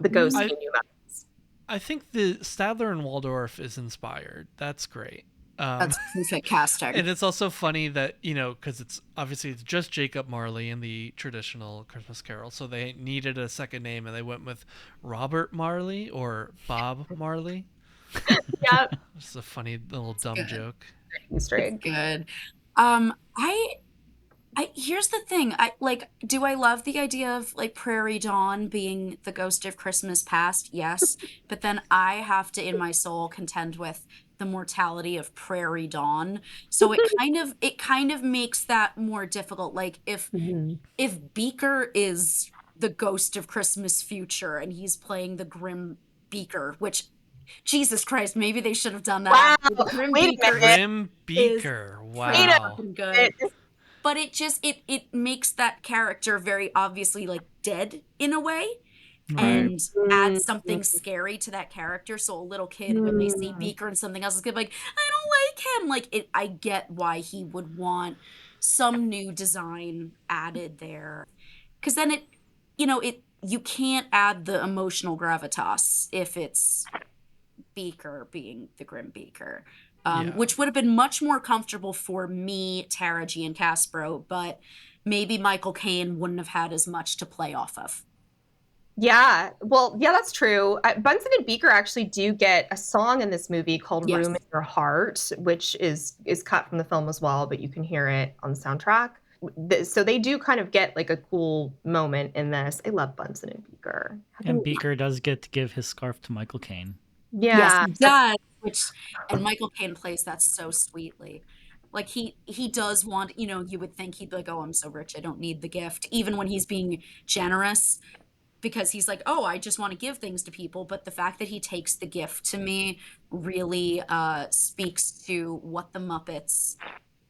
the ghosts be new Muppets? I think the Stadler and Waldorf is inspired. That's great. That's perfect casting. And it's also funny that, because it's just Jacob Marley in the traditional Christmas Carol, so they needed a second name, and they went with Robert Marley or Bob Marley. Yeah, it's a funny little dumb joke. Straight. Good. Here's the thing. Do I love the idea of like Prairie Dawn being the ghost of Christmas past? Yes, but then I have to, in my soul, contend with the mortality of Prairie Dawn. So it kind of makes that more difficult. Like if Beaker is the ghost of Christmas future and he's playing the Grim Beaker, which Jesus Christ, maybe they should have done that. Wow. Grim Beaker. Wow. Good. But it makes that character very obviously like dead in a way. Right. And add something scary to that character. So a little kid, when they see Beaker and something else, is gonna be like, I don't like him. I get why he would want some new design added there, because then you can't add the emotional gravitas if it's Beaker being the Grim Beaker, which would have been much more comfortable for me, Tara Giancaspro, but maybe Michael Caine wouldn't have had as much to play off of. Yeah, well, yeah, that's true. Bunsen and Beaker actually do get a song in this movie called Room in Your Heart, which is cut from the film as well, but you can hear it on the soundtrack. So they do kind of get like a cool moment in this. I love Bunsen and Beaker. And Beaker does get to give his scarf to Michael Caine. Yeah. Yes, he does, and Michael Caine plays that so sweetly. Like he does want, you would think he'd be like, oh, I'm so rich, I don't need the gift, even when he's being generous. Because he's like, oh, I just want to give things to people. But the fact that he takes the gift to me really speaks to what the Muppets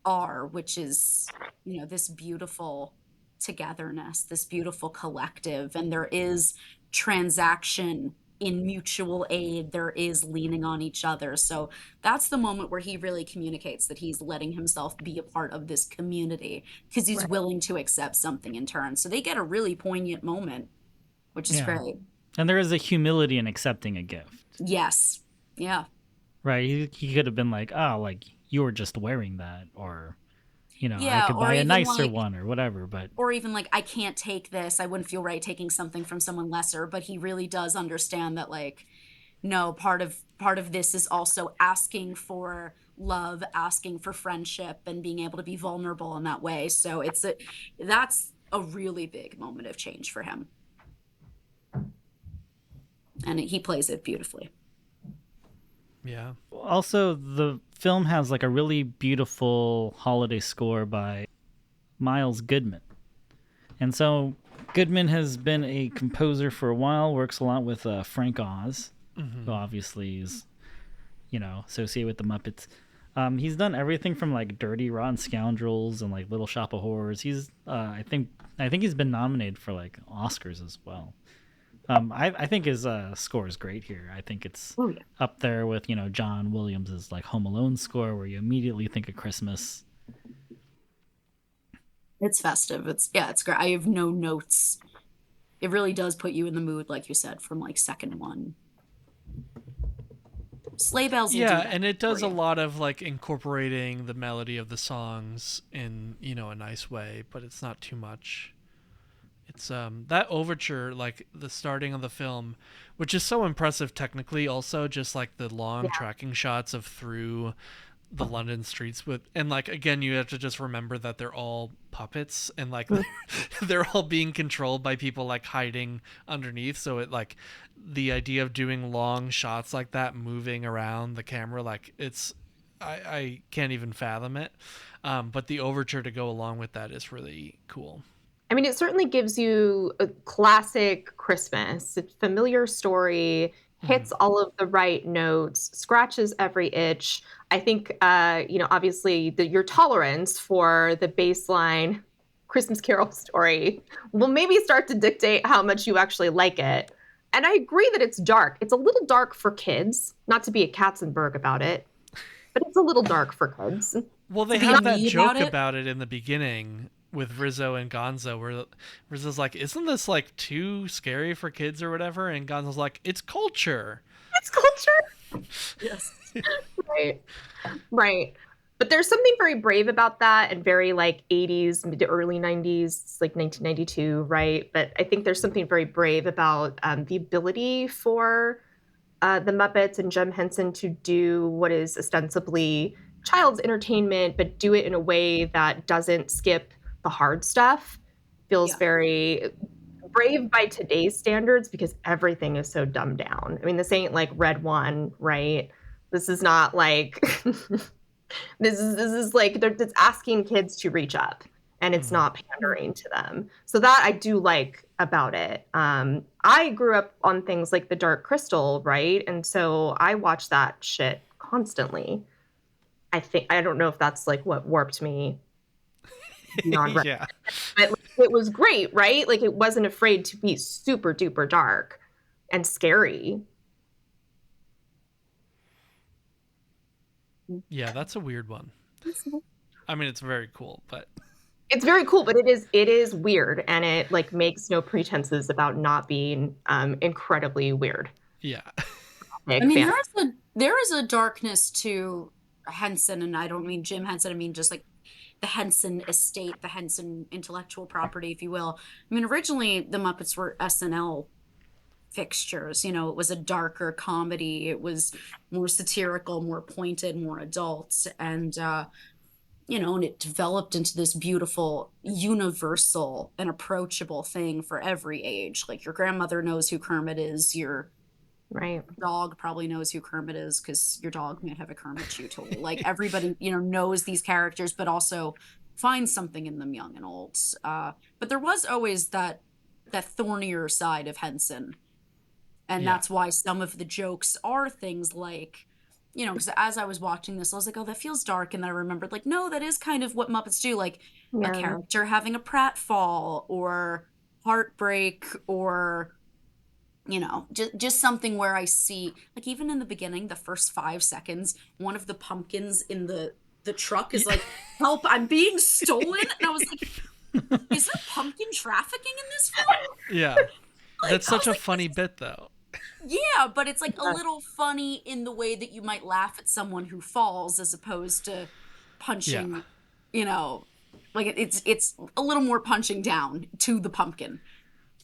are, which is, this beautiful togetherness, this beautiful collective. And there is transaction in mutual aid. There is leaning on each other. So that's the moment where he really communicates that he's letting himself be a part of this community because he's willing to accept something in turn. So they get a really poignant moment, which is great. And there is a humility in accepting a gift. Yes. Yeah. Right. He could have been like, oh, like you were just wearing that, or, I could buy a nicer one or whatever. But or even like, I can't take this. I wouldn't feel right taking something from someone lesser. But he really does understand that, like, no, part of this is also asking for love, asking for friendship, and being able to be vulnerable in that way. So that's a really big moment of change for him. And he plays it beautifully. Yeah. Also, the film has like a really beautiful holiday score by Miles Goodman. And so Goodman has been a composer for a while, works a lot with Frank Oz, who obviously is, associated with the Muppets. He's done everything from like Dirty Rotten Scoundrels and like Little Shop of Horrors. I think he's been nominated for like Oscars as well. I think his score is great here. I think it's up there with John Williams's like Home Alone score, where you immediately think of Christmas. It's festive. It's great. I have no notes. It really does put you in the mood, like you said, from like second one. Sleigh bells. Yeah, and it does a lot of like incorporating the melody of the songs in a nice way, but it's not too much. It's that overture, like the starting of the film, which is so impressive technically. Also, just like the long tracking shots of through the London streets and like again, you have to just remember that they're all puppets and like they're all being controlled by people like hiding underneath. So it like the idea of doing long shots like that, moving around the camera, like I can't even fathom it. But the overture to go along with that is really cool. I mean, it certainly gives you a classic Christmas. It's a familiar story, hits all of the right notes, scratches every itch. I think, obviously your tolerance for the baseline Christmas Carol story will maybe start to dictate how much you actually like it. And I agree that it's dark. It's a little dark for kids, not to be a Katzenberg about it, but it's a little dark for kids. Well, they have that joke about it in the beginning with Rizzo and Gonzo, where Rizzo's like, isn't this like too scary for kids or whatever? And Gonzo's like, it's culture. It's culture. Yes. Right. But there's something very brave about that and very like 80s, mid to early 90s, like 1992, right? But I think there's something very brave about the ability for the Muppets and Jim Henson to do what is ostensibly child's entertainment, but do it in a way that doesn't skip the hard stuff. Feels very brave by today's standards because everything is so dumbed down. I mean, this ain't like Red One, right? This is not like this is like it's asking kids to reach up, and it's not pandering to them. So that I do like about it. I grew up on things like The Dark Crystal, right? And so I watch that shit constantly. I don't know if that's like what warped me beyond yeah. but like, it was great, right? Like it wasn't afraid to be super duper dark and scary. Yeah, that's a weird one. I mean, it's very cool, but it's very cool, but it is weird, and it like makes no pretenses about not being incredibly weird. Yeah. I mean, there is a darkness to Henson, and I don't mean Jim Henson, I mean just like the Henson estate, the Henson intellectual property, if you will. I mean, originally the Muppets were SNL fixtures. It was a darker comedy. It was more satirical, more pointed, more adult. And, and it developed into this beautiful, universal and approachable thing for every age. Like your grandmother knows who Kermit is. Your dog probably knows who Kermit is because your dog might have a Kermit chew toy. Like everybody, knows these characters, but also finds something in them, young and old. But there was always that thornier side of Henson. And that's why some of the jokes are things like, because as I was watching this, I was like, oh, that feels dark. And then I remembered, like, no, that is kind of what Muppets do. Like a character having a pratfall or heartbreak or, just something where I see, like, even in the beginning, the first 5 seconds, one of the pumpkins in the truck is like, help, I'm being stolen. And I was like, is there pumpkin trafficking in this film? Yeah. Like, that's such a funny bit, though. Yeah, but it's like a little funny in the way that you might laugh at someone who falls as opposed to punching, like it's a little more punching down to the pumpkin.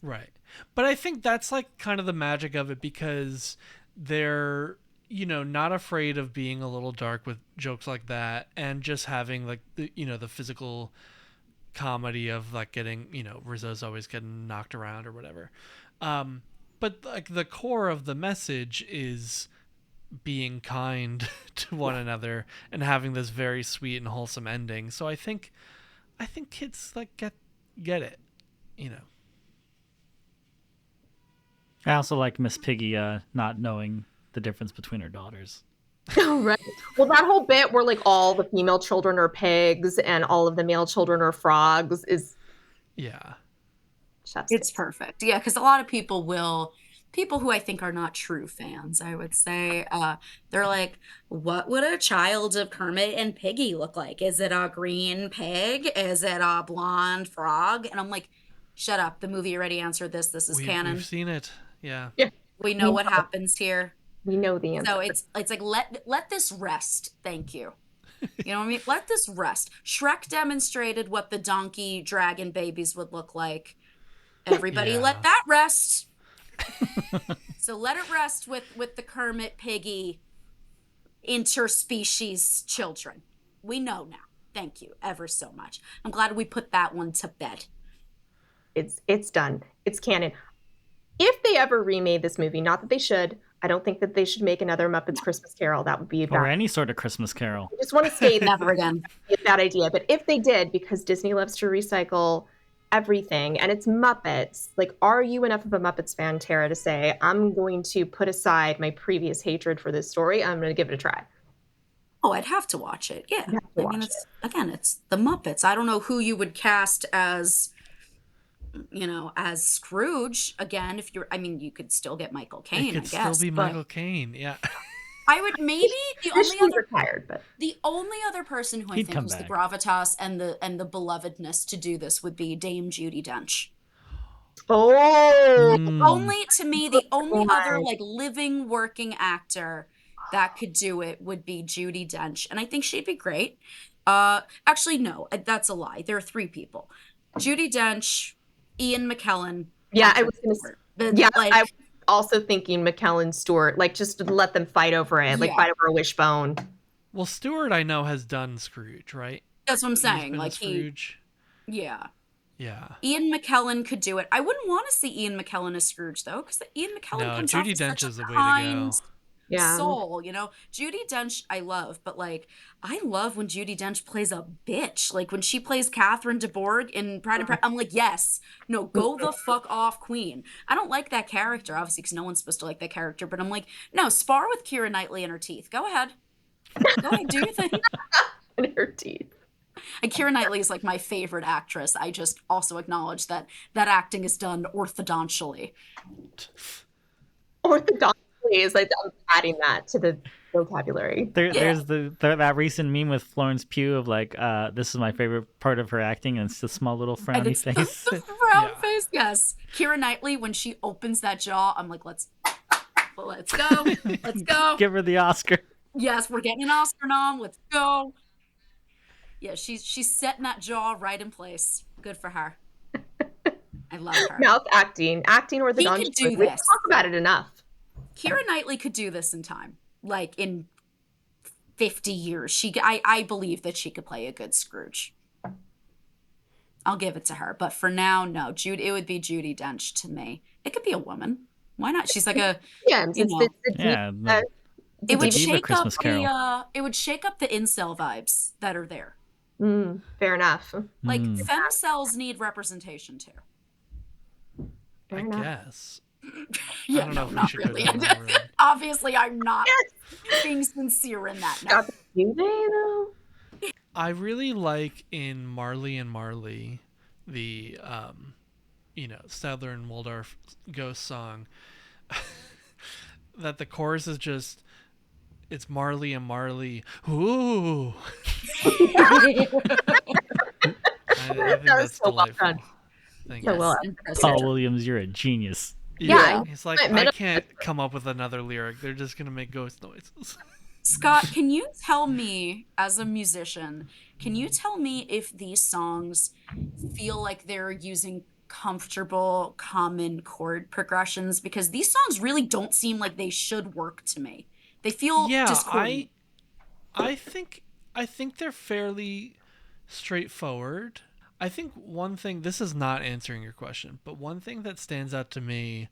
Right. But I think that's like kind of the magic of it because they're, not afraid of being a little dark with jokes like that and just having like the, the physical comedy of like getting, Rizzo's always getting knocked around or whatever. But like the core of the message is being kind to one another and having this very sweet and wholesome ending. So I think kids like get it, you know. I also like Miss Piggy not knowing the difference between her daughters. Oh, right. Well, that whole bit where like all the female children are pigs and all of the male children are frogs is Yeah. chef's It's kiss. perfect. Yeah, because a lot of people who I think are not true fans, I would say, they're like, what would a child of Kermit and Piggy look like? Is it a green pig? Is it a blonde frog? And I'm like, shut up. The movie already answered this. This is We've canon. seen it. Yeah. Yeah, We know we what know. happens here. We know the answer. So it's like let this rest. Thank you. You know what I mean? Let this rest. Shrek demonstrated what the donkey dragon babies would look like. Everybody Yeah. let that rest. So let it rest with the Kermit Piggy interspecies children. We know now. Thank you ever so much. I'm glad we put that one to bed. It's done. It's canon. If they ever remade this movie, not that they should, I don't think that they should make another Muppets Christmas Carol. That would be a Or bad. any sort of Christmas Carol. I just want to say that Never again. would be a bad idea. But if they did, because Disney loves to recycle everything and it's Muppets, like, are you enough of a Muppets fan, Tara, to say, I'm going to put aside my previous hatred for this story? I'm going to give it a try. Oh, I'd have to watch it. Yeah. You have to I mean, watch it's the Muppets. I don't know who you would cast as, as Scrooge again. You could still get Michael It Caine, could I still guess. be but Michael Caine. Yeah. I would maybe Officially retired, but the only other person who I He'd think come was the back. gravitas and the belovedness to do this would be Dame Judi Dench. oh, Only to me, the only God. other like living working actor that could do it would be Judi Dench, and I think she'd be great. Actually, no, that's a lie. There are three people: Judi Dench, Ian McKellen. Yeah, I Patrick was gonna. Stewart. Yeah, Like, I was also thinking McKellen Stewart, like just to let them fight over it, like Yeah. fight over a wishbone. Well, Stewart, I know, has done Scrooge, right? that's what I'm He's saying. been a Like Scrooge. yeah. Yeah. Ian McKellen could do it. I wouldn't want to see Ian McKellen as Scrooge though, because Ian McKellen No, comes off Judi as Dench such is a the way to kind go. Yeah. soul. Judi Dench I love, but like I love when Judi Dench plays a bitch. Like when she plays Catherine de Bourgh in Pride and Prejudice, I'm like, yes, no, go the fuck off, Queen. I don't like that character, obviously, because no one's supposed to like that character. But I'm like, no, spar with Keira Knightley and her teeth. Go ahead, do your thing. In her teeth. And Keira Knightley is like my favorite actress. I just also acknowledge that acting is done orthodontally. Orthodoxy is like I'm adding that to the vocabulary. There's that recent meme with Florence Pugh of like, this is my favorite part of her acting, and it's the small little And frowny it's face. the frown Yeah. face. Yes. Keira Knightley, when she opens that jaw, I'm like, let's go. Let's go. Give her the Oscar. Yes, we're getting an Oscar nom. Let's go. Yeah, she's setting that jaw right in place. Good for her. I love her. Mouth acting orthodontics. could do We don't this. talk about it enough. Keira Knightley could do this in time. Like in 50 years. I believe that she could play a good Scrooge. I'll give it to her. But for now, no. It would be Judi Dench to me. It could be a woman. Why not? She's like a Yeah, You it's know. the Yeah, diva- it would Diva shake up Christmas Carol. it would shake up the incel vibes that are there. fair enough. Like femcells need representation too. Fair I enough. guess. Yeah, I don't know if we not should go really. down that road. Obviously, I'm not being sincere in that. No. Do they though? I really like in Marley and Marley, the Sadler and Waldorf ghost song, that the chorus is just, it's Marley and Marley. Ooh. I think that's so well delightful. done. Thank So you. well. Paul Williams, you're a genius. Yeah. It's like, I Minimum- can't come up with another lyric. They're just going to make ghost noises. Scott, can you tell me, as a musician, if these songs feel like they're using comfortable, common chord progressions? Because these songs really don't seem like they should work to me. They feel discordant. I think they're fairly straightforward. I think one thing, this is not answering your question, but one thing that stands out to me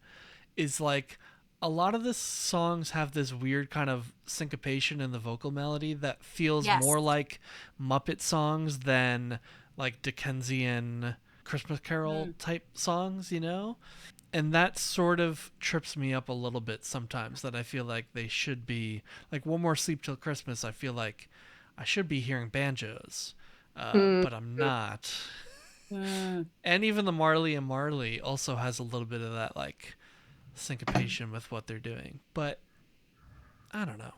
is like a lot of the songs have this weird kind of syncopation in the vocal melody that feels Yes. more like Muppet songs than like Dickensian Christmas Carol type songs, you know? And that sort of trips me up a little bit sometimes, that I feel like they should be like One More Sleep Till Christmas. I feel like I should be hearing banjos, but I'm not. And even the Marley and Marley also has a little bit of that like syncopation with what they're doing, but I don't know.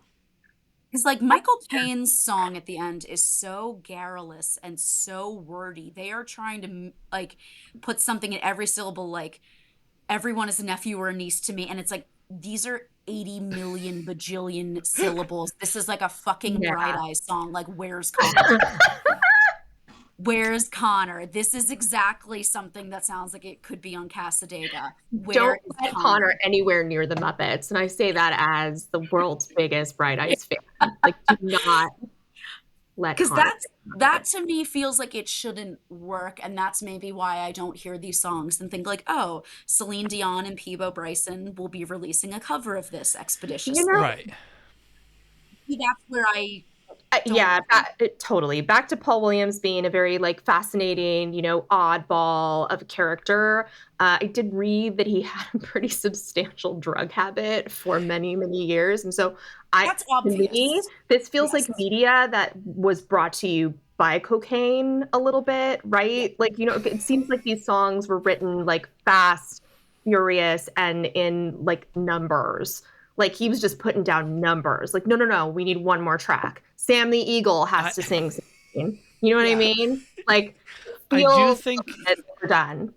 Because like Michael Caine's song at the end is so garrulous and so wordy. They are trying to like put something in every syllable, like everyone is a nephew or a niece to me, and it's like these are 80 million bajillion syllables. This is like a fucking Yeah. Bright Eyes song. Like, where's Connor? Where's Connor? This is exactly something that sounds like it could be on Casadega. Don't put Connor anywhere near the Muppets. And I say that as the world's biggest Bright Eyes fan. Like, do not let Because Connor. that to me feels like it shouldn't work, and that's maybe why I don't hear these songs and think like, oh, Celine Dion and Peebo Bryson will be releasing a cover of this expeditiously. Right. That's where I Yeah, totally. Back to Paul Williams being a very like fascinating, oddball of a character. I did read that he had a pretty substantial drug habit for many, many years, and so That's obvious. to me, this feels like media that was brought to you by cocaine a little bit, right? Like, it seems like these songs were written like fast, furious, and in like numbers. Like he was just putting down numbers. Like, no, we need one more track. Sam the Eagle has to sing something. You know what I mean? Like, I do think we're done.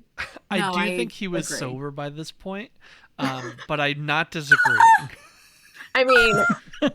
I think he was sober by this point, but I'm not disagreeing. I mean,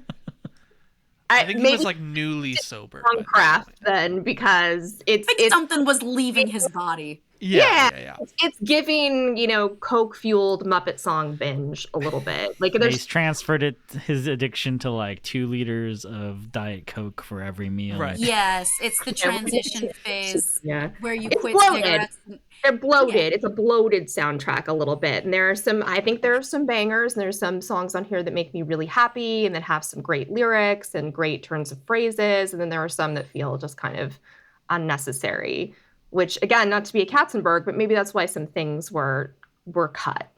I think he was like newly sober. On craft then, because it's something was leaving his body. Yeah. It's giving, coke-fueled Muppet song binge a little bit. Like he's transferred his addiction to like 2 liters of Diet Coke for every meal. Right. Yes, it's the transition phase where you quit bloated. cigarettes. They're bloated. Yeah. It's a bloated soundtrack a little bit. And I think there are some bangers, and there's some songs on here that make me really happy and that have some great lyrics and great turns of phrases. And then there are some that feel just kind of unnecessary. Which, again, not to be a Katzenberg, but maybe that's why some things were cut.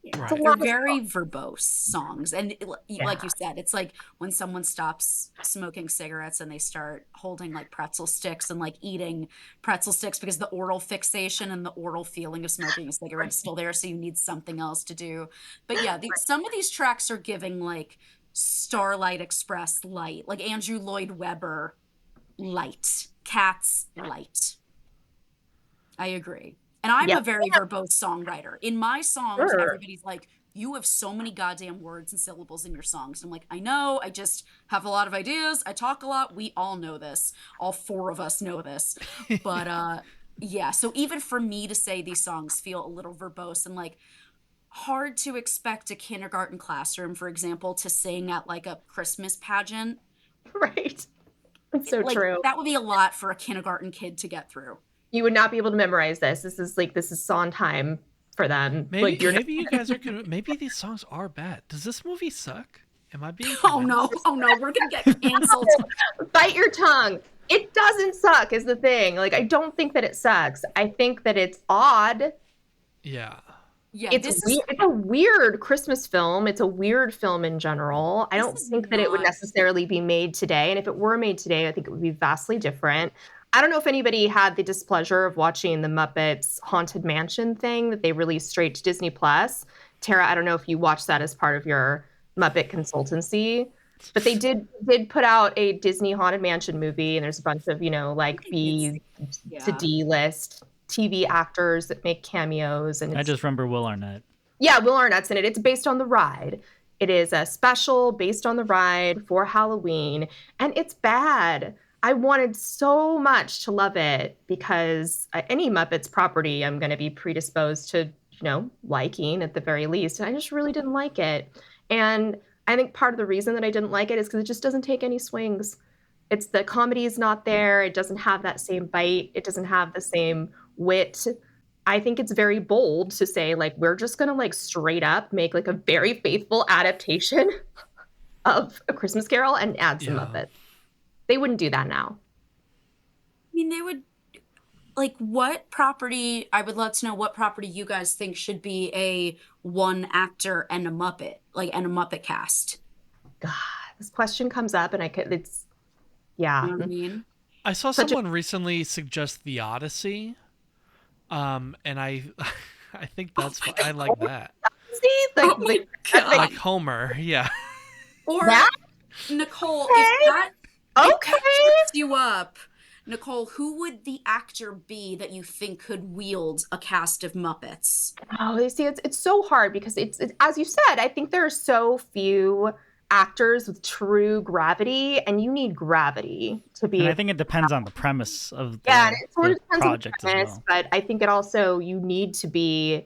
Yeah. Right. They're very verbose songs. And like you said, it's like when someone stops smoking cigarettes and they start holding like pretzel sticks and like eating pretzel sticks because the oral fixation and the oral feeling of smoking a cigarette is still there. So you need something else to do. But yeah, some of these tracks are giving like Starlight Express light, like Andrew Lloyd Webber light, Cats light. I agree. And I'm a very verbose songwriter. In my songs, everybody's like, you have so many goddamn words and syllables in your songs. And I'm like, I know, I just have a lot of ideas. I talk a lot. We all know this. All 4 of us know this. But yeah, so even for me to say these songs feel a little verbose and like hard to expect a kindergarten classroom, for example, to sing at like a Christmas pageant. Right. That's so true. That would be a lot for a kindergarten kid to get through. You would not be able to memorize this. This is Sondheim for them. Maybe you guys are maybe these songs are bad. Does this movie suck? Am I being Oh no, we're gonna get canceled. Bite your tongue. It doesn't suck is the thing. Like, I don't think that it sucks. I think that it's odd. Yeah. Yeah, it's a weird Christmas film. It's a weird film in general. I don't think that it would necessarily be made today. And if it were made today, I think it would be vastly different. I don't know if anybody had the displeasure of watching the Muppets Haunted Mansion thing that they released straight to Disney Plus. Tara, I don't know if you watched that as part of your Muppet consultancy, but they did put out a Disney Haunted Mansion movie, and there's a bunch of, like B to D list TV actors that make cameos. And I just remember Will Arnett. Yeah, Will Arnett's in it. It's based on the ride. It is a special based on the ride for Halloween, and it's bad. I wanted so much to love it because any Muppets property I'm going to be predisposed to, liking at the very least. And I just really didn't like it. And I think part of the reason that I didn't like it is because it just doesn't take any swings. It's the comedy is not there. It doesn't have that same bite. It doesn't have the same wit. I think it's very bold to say, like, we're just gonna like straight up make like a very faithful adaptation of A Christmas Carol and add some Yeah. Muppets. They wouldn't do that now. I mean, they would, like, what property, I would love to know what property you guys think should be a one actor and a Muppet, like, and a Muppet cast. God, this question comes up and it's, yeah. You know what I mean? I saw Such a- someone recently suggest The Odyssey, and I I think that's I like that. See, Oh my God. Like Homer, yeah. Or That? Nicole, Okay. if Okay. trips you up, Nicole, who would the actor be that you think could wield a cast of Muppets? Oh, you see, it's so hard because it's as you said, I think there are so few actors with true gravity, and you need gravity to be. And I think it depends on the premise of the, yeah, and it sort the of depends on the project premise, as well. but I think it also you need to be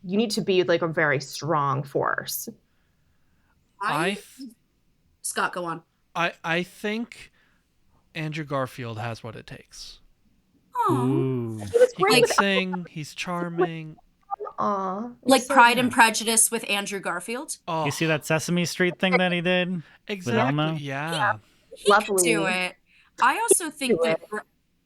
like a very strong force. Scott, go on. I think Andrew Garfield has what it takes. Aw. Ooh. He was He great can with sing. He's charming. Aw, Like so Pride good. and Prejudice with Andrew Garfield? Oh, You see that Sesame Street thing that he did? exactly. Elmo? Yeah. He Lovely. could do it. I also think do that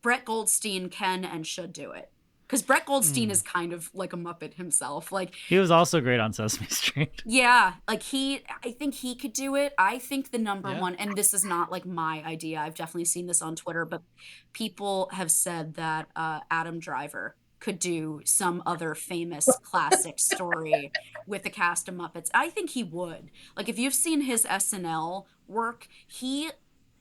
Brett Goldstein can and should do it. Because Brett Goldstein is kind of like a Muppet himself. Like, He was also great on Sesame Street. yeah, like I think he could do it. I think the number Yeah. one, and this is not like my idea, I've definitely seen this on Twitter, but people have said that Adam Driver could do some other famous classic story with the cast of Muppets. I think he would. Like, if you've seen his SNL work, he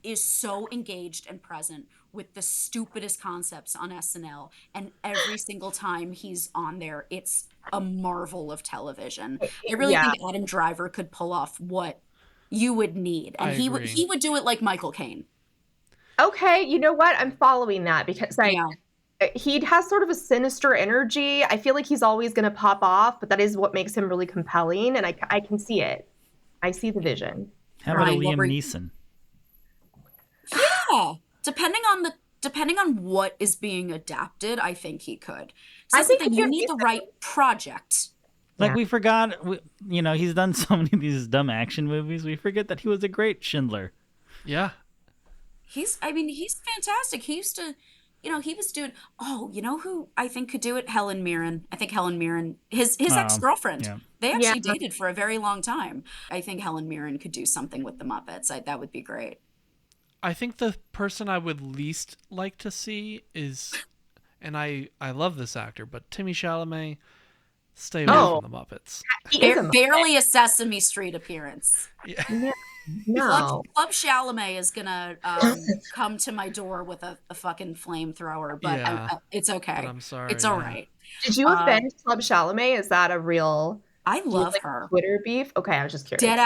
is so engaged and present with the stupidest concepts on SNL, and every single time he's on there, it's a marvel of television. I really Yeah. think Adam Driver could pull off what you would need, and I he would agree. do it like Michael Caine. Okay, you know what? I'm following that because Yeah. he has sort of a sinister energy. I feel like he's always going to pop off, but that is what makes him really compelling, and I can see it. I see the vision. How about a Ryan, what Liam were you- Neeson? Yeah, depending on what is being adapted, I think he could. So I that's the think thing, if you you're- need the right project. Like Yeah. we forgot, he's done so many of these dumb action movies. We forget that he was a great Schindler. Yeah. He's fantastic. He used to, he was doing, you know who I think could do it? Helen Mirren. I think Helen Mirren, his ex-girlfriend, yeah. they actually Yeah. dated for a very long time. I think Helen Mirren could do something with the Muppets. That would be great. I think the person I would least like to see is, and I love this actor, but Timmy Chalamet. Stay away Oh. from the Muppets. He is a Barely a Sesame Street appearance. Yeah. no. Club Chalamet is gonna come to my door with a fucking flamethrower, but Yeah. it's okay. But I'm sorry. It's all yeah. right. Did you offend Club Chalamet? Is that a real I love her. Twitter beef? Okay, I was just curious. Dead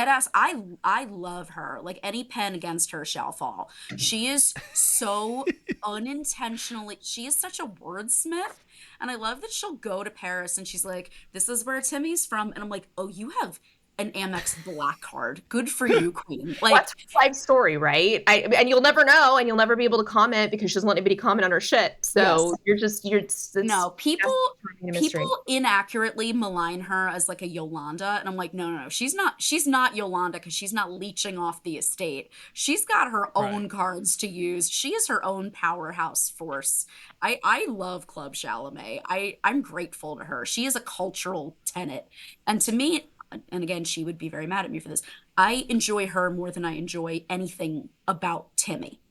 ass. I love her. Like, any pen against her shall fall. She is so unintentionally. She is such a wordsmith, and I love that she'll go to Paris and she's like, "This is where Timmy's from," and I'm like, "Oh, you have an Amex Black card. Good for you, Queen." Like, That's her life story, right? And you'll never know, and you'll never be able to comment because she doesn't let anybody comment on her shit. So Yes. it's people a mystery. people inaccurately malign her as like a Yolanda, and I'm like, no, she's not Yolanda, because she's not leeching off the estate. She's got her own cards to use. She is her own powerhouse force. I love Club Chalamet. I'm grateful to her. She is a cultural tenet, and to me, and again, she would be very mad at me for this, I enjoy her more than I enjoy anything about Timmy.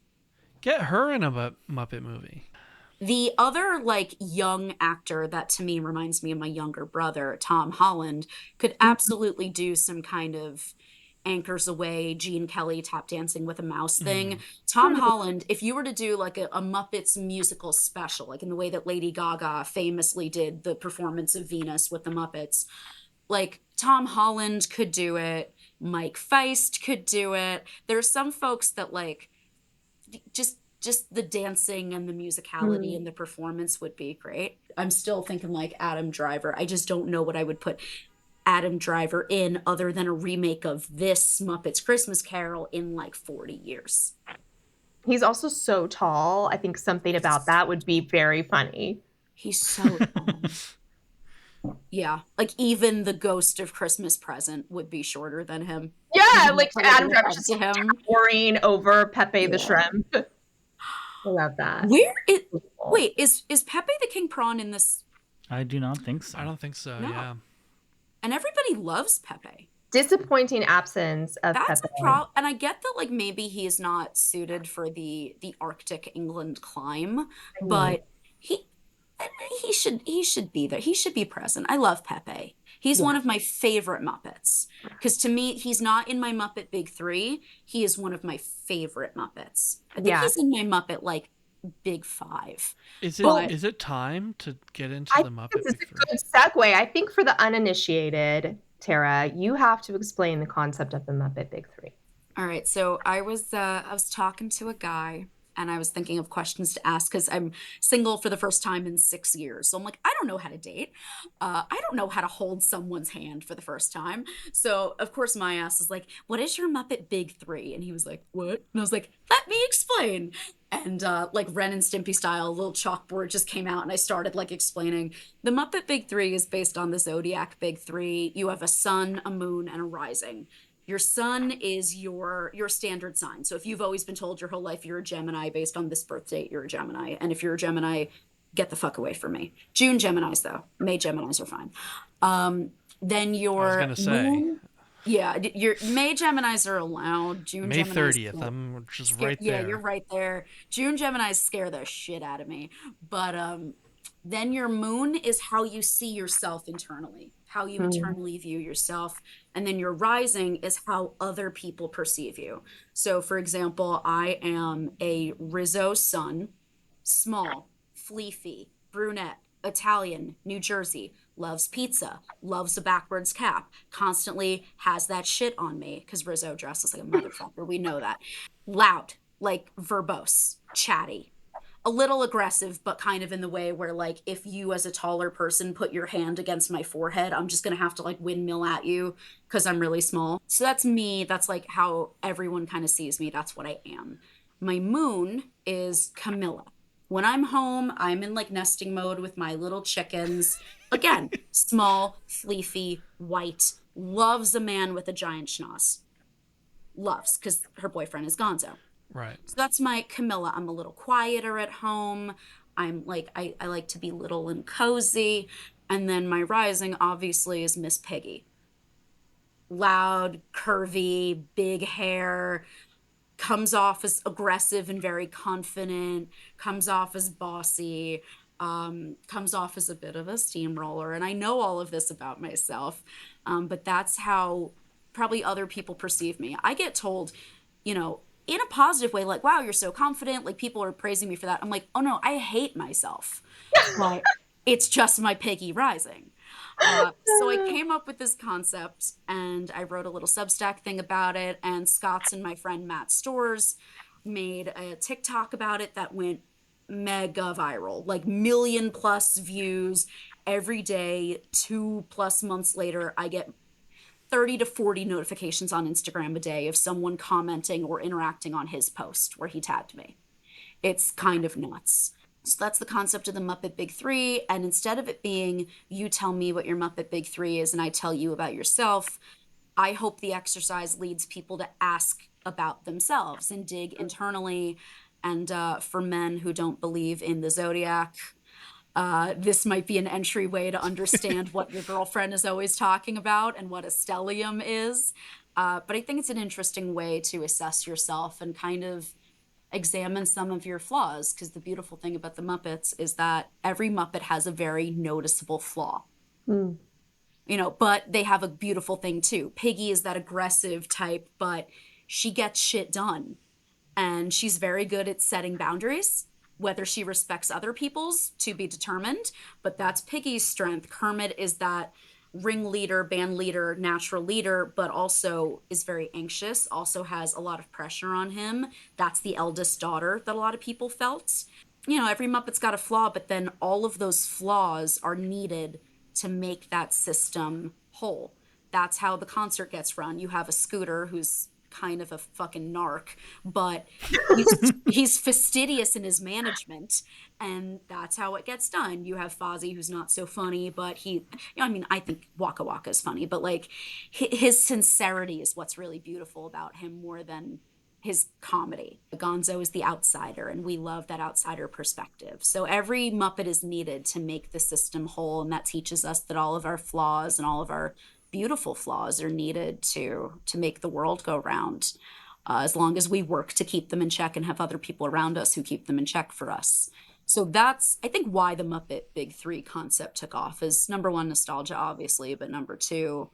Get her in a Muppet movie. The other, like, young actor that to me reminds me of my younger brother, Tom Holland, could absolutely do some kind of Anchors Away, Gene Kelly tap dancing with a mouse thing. Tom Holland, if you were to do like a Muppets musical special, like in the way that Lady Gaga famously did the performance of Venus with the Muppets, like, Tom Holland could do it. Mike Feist could do it. There's some folks that, like, just the dancing and the musicality and the performance would be great. I'm still thinking like Adam Driver. I just don't know what I would put Adam Driver in other than a remake of this Muppets Christmas Carol in like 40 years. He's also so tall. I think something about that would be very funny. He's so tall. Yeah, like even the ghost of Christmas Present would be shorter than him. Yeah, Even like to Adam look Driver up just to him. towering over Pepe the Yeah. Shrimp. I love that. Wait, is Pepe the King Prawn in this? I do not think so. I don't think so. No. Yeah. And everybody loves Pepe. Disappointing absence of That's Pepe. a problem, and I get that like maybe he is not suited for the Arctic England climb, but he he should be there. He should be present. I love Pepe. He's one of my favorite Muppets because to me he's not in my Muppet Big Three. He is one of my favorite Muppets. I think he's in my Muppet like Big Five. Is But it time to get into I the think Muppet this is Big a Three? good segue. I think for the uninitiated, Tara, you have to explain the concept of the Muppet Big Three. all right, so I was talking to a guy and I was thinking of questions to ask because I'm single for the first time in 6 years. So I'm like, I don't know how to date. I don't know how to hold someone's hand for the first time. So of course my ass is like, what is your Muppet Big Three? And he was like, what? And I was like, let me explain. And like Ren and Stimpy style, a little chalkboard just came out and I started like explaining. The Muppet Big Three is based on the Zodiac Big Three. You have a sun, a moon, and a rising. Your sun is your standard sign. So if you've always been told your whole life you're a Gemini based on this birth date, you're a Gemini. And if you're a Gemini, get the fuck away from me. June Geminis though. May Geminis are fine. Then I was your gonna say moon, yeah, your May Geminis are allowed. June May Geminis 30th. I'm just right yeah, there. you're right there. June Geminis scare the shit out of me. But then your moon is how you see yourself internally, how you internally view yourself. And then your rising is how other people perceive you. So, for example, I am a Rizzo sun, small, fleefy, brunette, Italian, New Jersey, loves pizza, loves a backwards cap, constantly has that shit on me because Rizzo dresses like a motherfucker. We know that. Loud, like verbose, chatty, a little aggressive, but kind of in the way where, like, if you as a taller person put your hand against my forehead, I'm just gonna have to like windmill at you because I'm really small. So that's me. That's like how everyone kind of sees me. That's what I am. My moon is Camilla. When I'm home, I'm in like nesting mode with my little chickens. Again, small, fleefy, white, loves a man with a giant schnoz. Loves, because her boyfriend is Gonzo. Right. So that's my Camilla. I'm a little quieter at home. I'm like, I like to be little and cozy. And then my rising, obviously, is Miss Piggy. Loud, curvy, big hair, comes off as aggressive and very confident, comes off as bossy, comes off as a bit of a steamroller. And I know all of this about myself, but that's how probably other people perceive me. I get told, you know, in a positive way, like, wow, you're so confident. Like, people are praising me for that. I'm like, oh no, I hate myself. But it's just my piggy rising. So I came up with this concept and I wrote a little Substack thing about it. And Scott's and my friend Matt Stores made a TikTok about it that went mega viral, like million plus views every day. 2+ months later, I get 30 to 40 notifications on Instagram a day of someone commenting or interacting on his post where he tagged me. It's kind of nuts. So that's the concept of the Muppet Big Three. And instead of it being you tell me what your Muppet Big Three is and I tell you about yourself, I hope the exercise leads people to ask about themselves and dig internally. And for men who don't believe in the zodiac, this might be an entryway to understand what your girlfriend is always talking about and what a stellium is. But I think it's an interesting way to assess yourself and kind of examine some of your flaws. Because the beautiful thing about the Muppets is that every Muppet has a very noticeable flaw. You know, but they have a beautiful thing too. Piggy is that aggressive type, but she gets shit done. And she's very good at setting boundaries. Whether she respects other people's to be determined, but that's Piggy's strength. Kermit is that ringleader, band leader, natural leader, but also is very anxious, also has a lot of pressure on him. That's the eldest daughter that a lot of people felt. You know, every Muppet's got a flaw, but then all of those flaws are needed to make that system whole. That's how the concert gets run. You have a Scooter who's kind of a fucking narc, but he's fastidious in his management, and that's how it gets done. You have Fozzie, who's not so funny, but I mean, I think Waka Waka is funny, but like his sincerity is what's really beautiful about him more than his comedy. Gonzo is the outsider, and we love that outsider perspective. So every Muppet is needed to make the system whole, and that teaches us that all of our flaws and all of our beautiful flaws are needed to make the world go round. As long as we work to keep them in check and have other people around us who keep them in check for us. So that's, I think, why the Muppet Big Three concept took off is number one, nostalgia, obviously, but number two,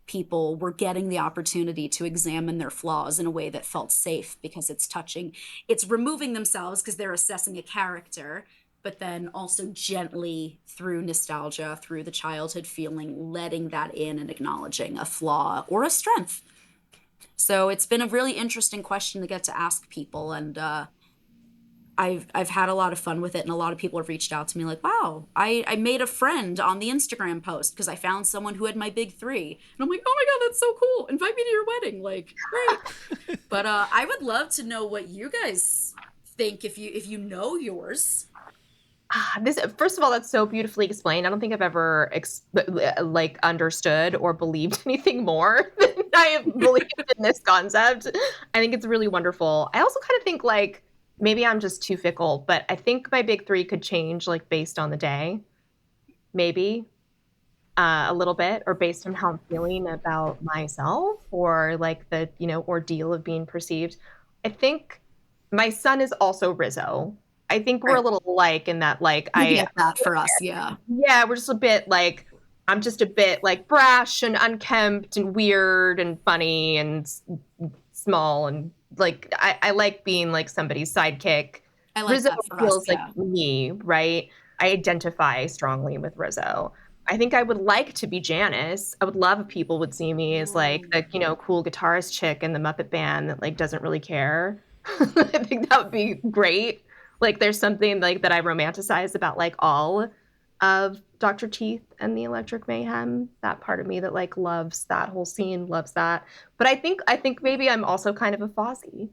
people were getting the opportunity to examine their flaws in a way that felt safe because it's removing themselves because they're assessing a character, but then also gently through nostalgia, through the childhood feeling, letting that in and acknowledging a flaw or a strength. So it's been a really interesting question to get to ask people, and I've had a lot of fun with it, and a lot of people have reached out to me like, wow, I made a friend on the Instagram post because I found someone who had my big three. And I'm like, oh my God, that's so cool. Invite me to your wedding. Like, great. But I would love to know what you guys think if you know yours. First of all, that's so beautifully explained. I don't think I've ever like understood or believed anything more than I have believed in this concept. I think it's really wonderful. I also kind of think like maybe I'm just too fickle, but I think my big three could change like based on the day, maybe a little bit, or based on how I'm feeling about myself or like the ordeal of being perceived. I think my son is also Rizzo. I think we're a little alike in that, like, You get that for us, yeah. Yeah, we're just a bit like, I'm just a bit like brash and unkempt and weird and funny and small and like I like being like somebody's sidekick. I like Rizzo that for feels us, yeah. like me, right? I identify strongly with Rizzo. I think I would like to be Janice. I would love if people would see me as like the cool guitarist chick in the Muppet band that like doesn't really care. I think that would be great. Like there's something like that I romanticize about like all of Dr. Teeth and the Electric Mayhem. That part of me that like loves that whole scene, loves that. But I think maybe I'm also kind of a Fozzie.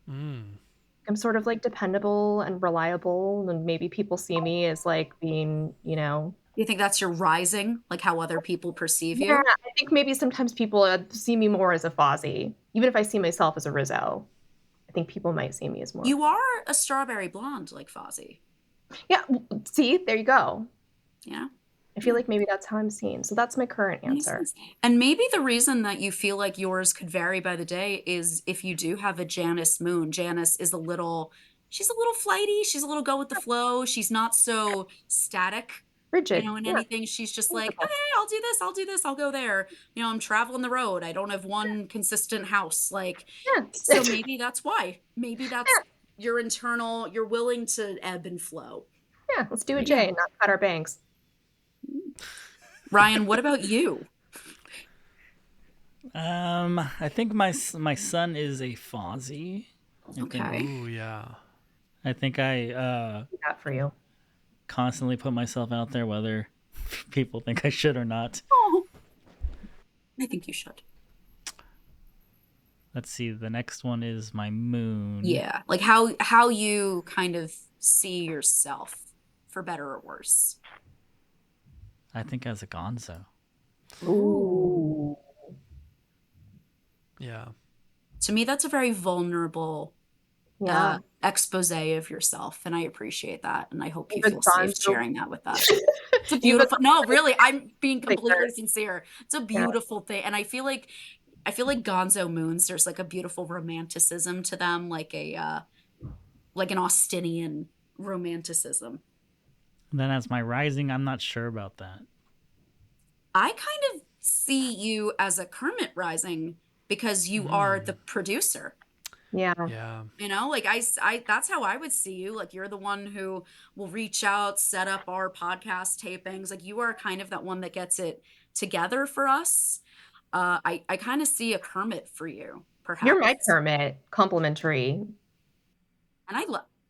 I'm sort of like dependable and reliable, and maybe people see me as like being, You think that's your rising, like how other people perceive you? Yeah, I think maybe sometimes people see me more as a Fozzie, even if I see myself as a Rizzo. I think people might see me as more. You are a strawberry blonde like Fozzie. Yeah, see, there you go. Yeah. I feel like maybe that's how I'm seen. So that's my current answer. And maybe the reason that you feel like yours could vary by the day is if you do have a Janice moon. Janice is she's a little flighty. She's a little go with the flow. She's not so static. Rigid. In anything. She's just like, okay, I'll do this, I'll go there. I'm traveling the road. I don't have one consistent house. Like, so maybe that's why. Maybe that's your internal, you're willing to ebb and flow. Yeah, let's do a J and not cut our bangs. Ryan, what about you? I think my son is a Fozzie. Okay. Ooh, yeah. I think I That for you. constantly put myself out there, whether people think I should or not. Oh, I think you should. Let's see. The next one is my moon. Yeah, like how you kind of see yourself, for better or worse. I think as a Gonzo. Ooh. Yeah. To me, that's a very vulnerable expose of yourself, and I appreciate that, and I hope you feel safe sharing that with us. It's a beautiful. No, really, I'm being completely sincere. It's a beautiful thing, and I feel like Gonzo moons. There's like a beautiful romanticism to them, like an Austinian romanticism. And then as my rising, I'm not sure about that. I kind of see you as a Kermit rising because you are the producer. Yeah. Like I that's how I would see you. Like you're the one who will reach out, set up our podcast tapings. Like you are kind of that one that gets it together for us. I kind of see a Kermit for you, perhaps. You're my Kermit, complimentary. And